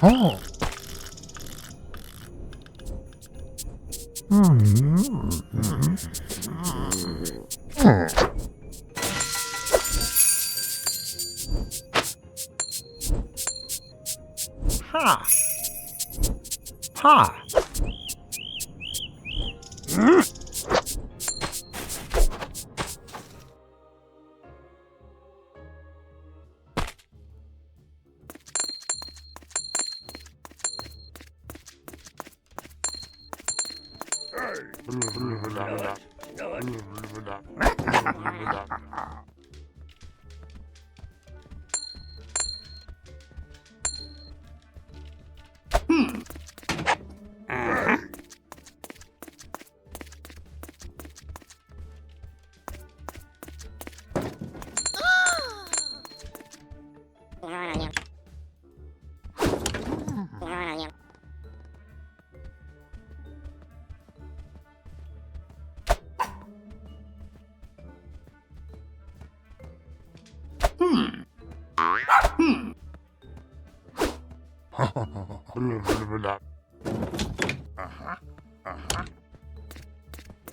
Oh. Ha. Ha.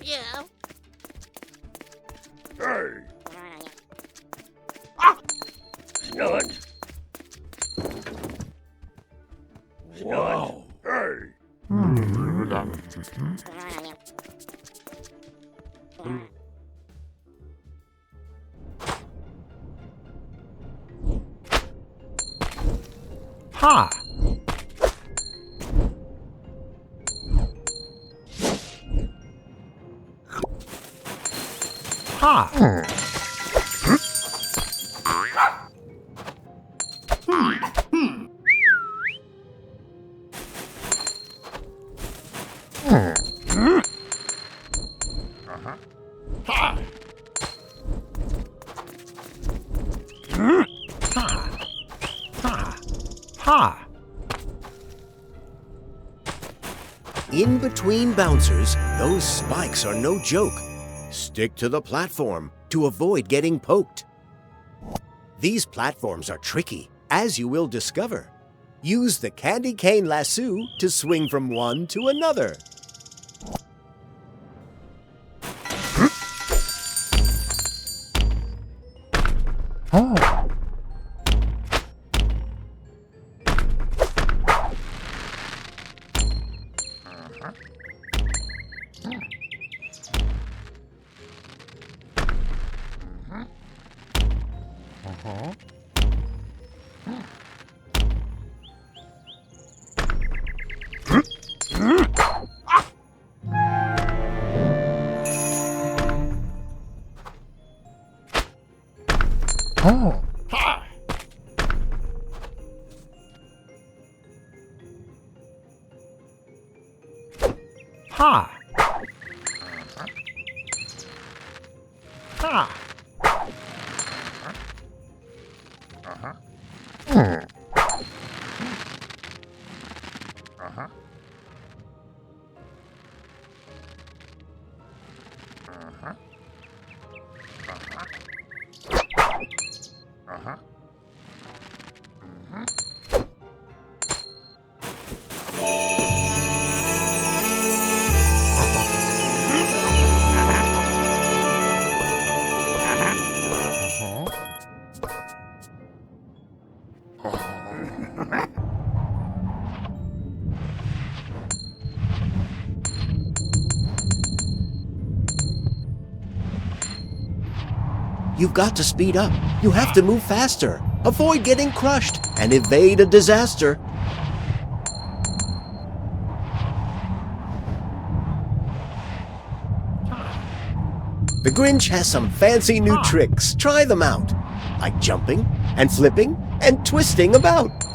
Yeah. Wow. Ha. Ha. Ha. In between bouncers, those spikes are no joke. Stick to the platform to avoid getting poked. These platforms are tricky, as you will discover. Use the candy cane lasso to swing from one to another. Oh. Oh. Ha. Ha. Ha. You've got to speed up. You have to move faster. Avoid getting crushed and evade a disaster. The Grinch has some fancy new tricks. Try them out. Like jumping and flipping and twisting about.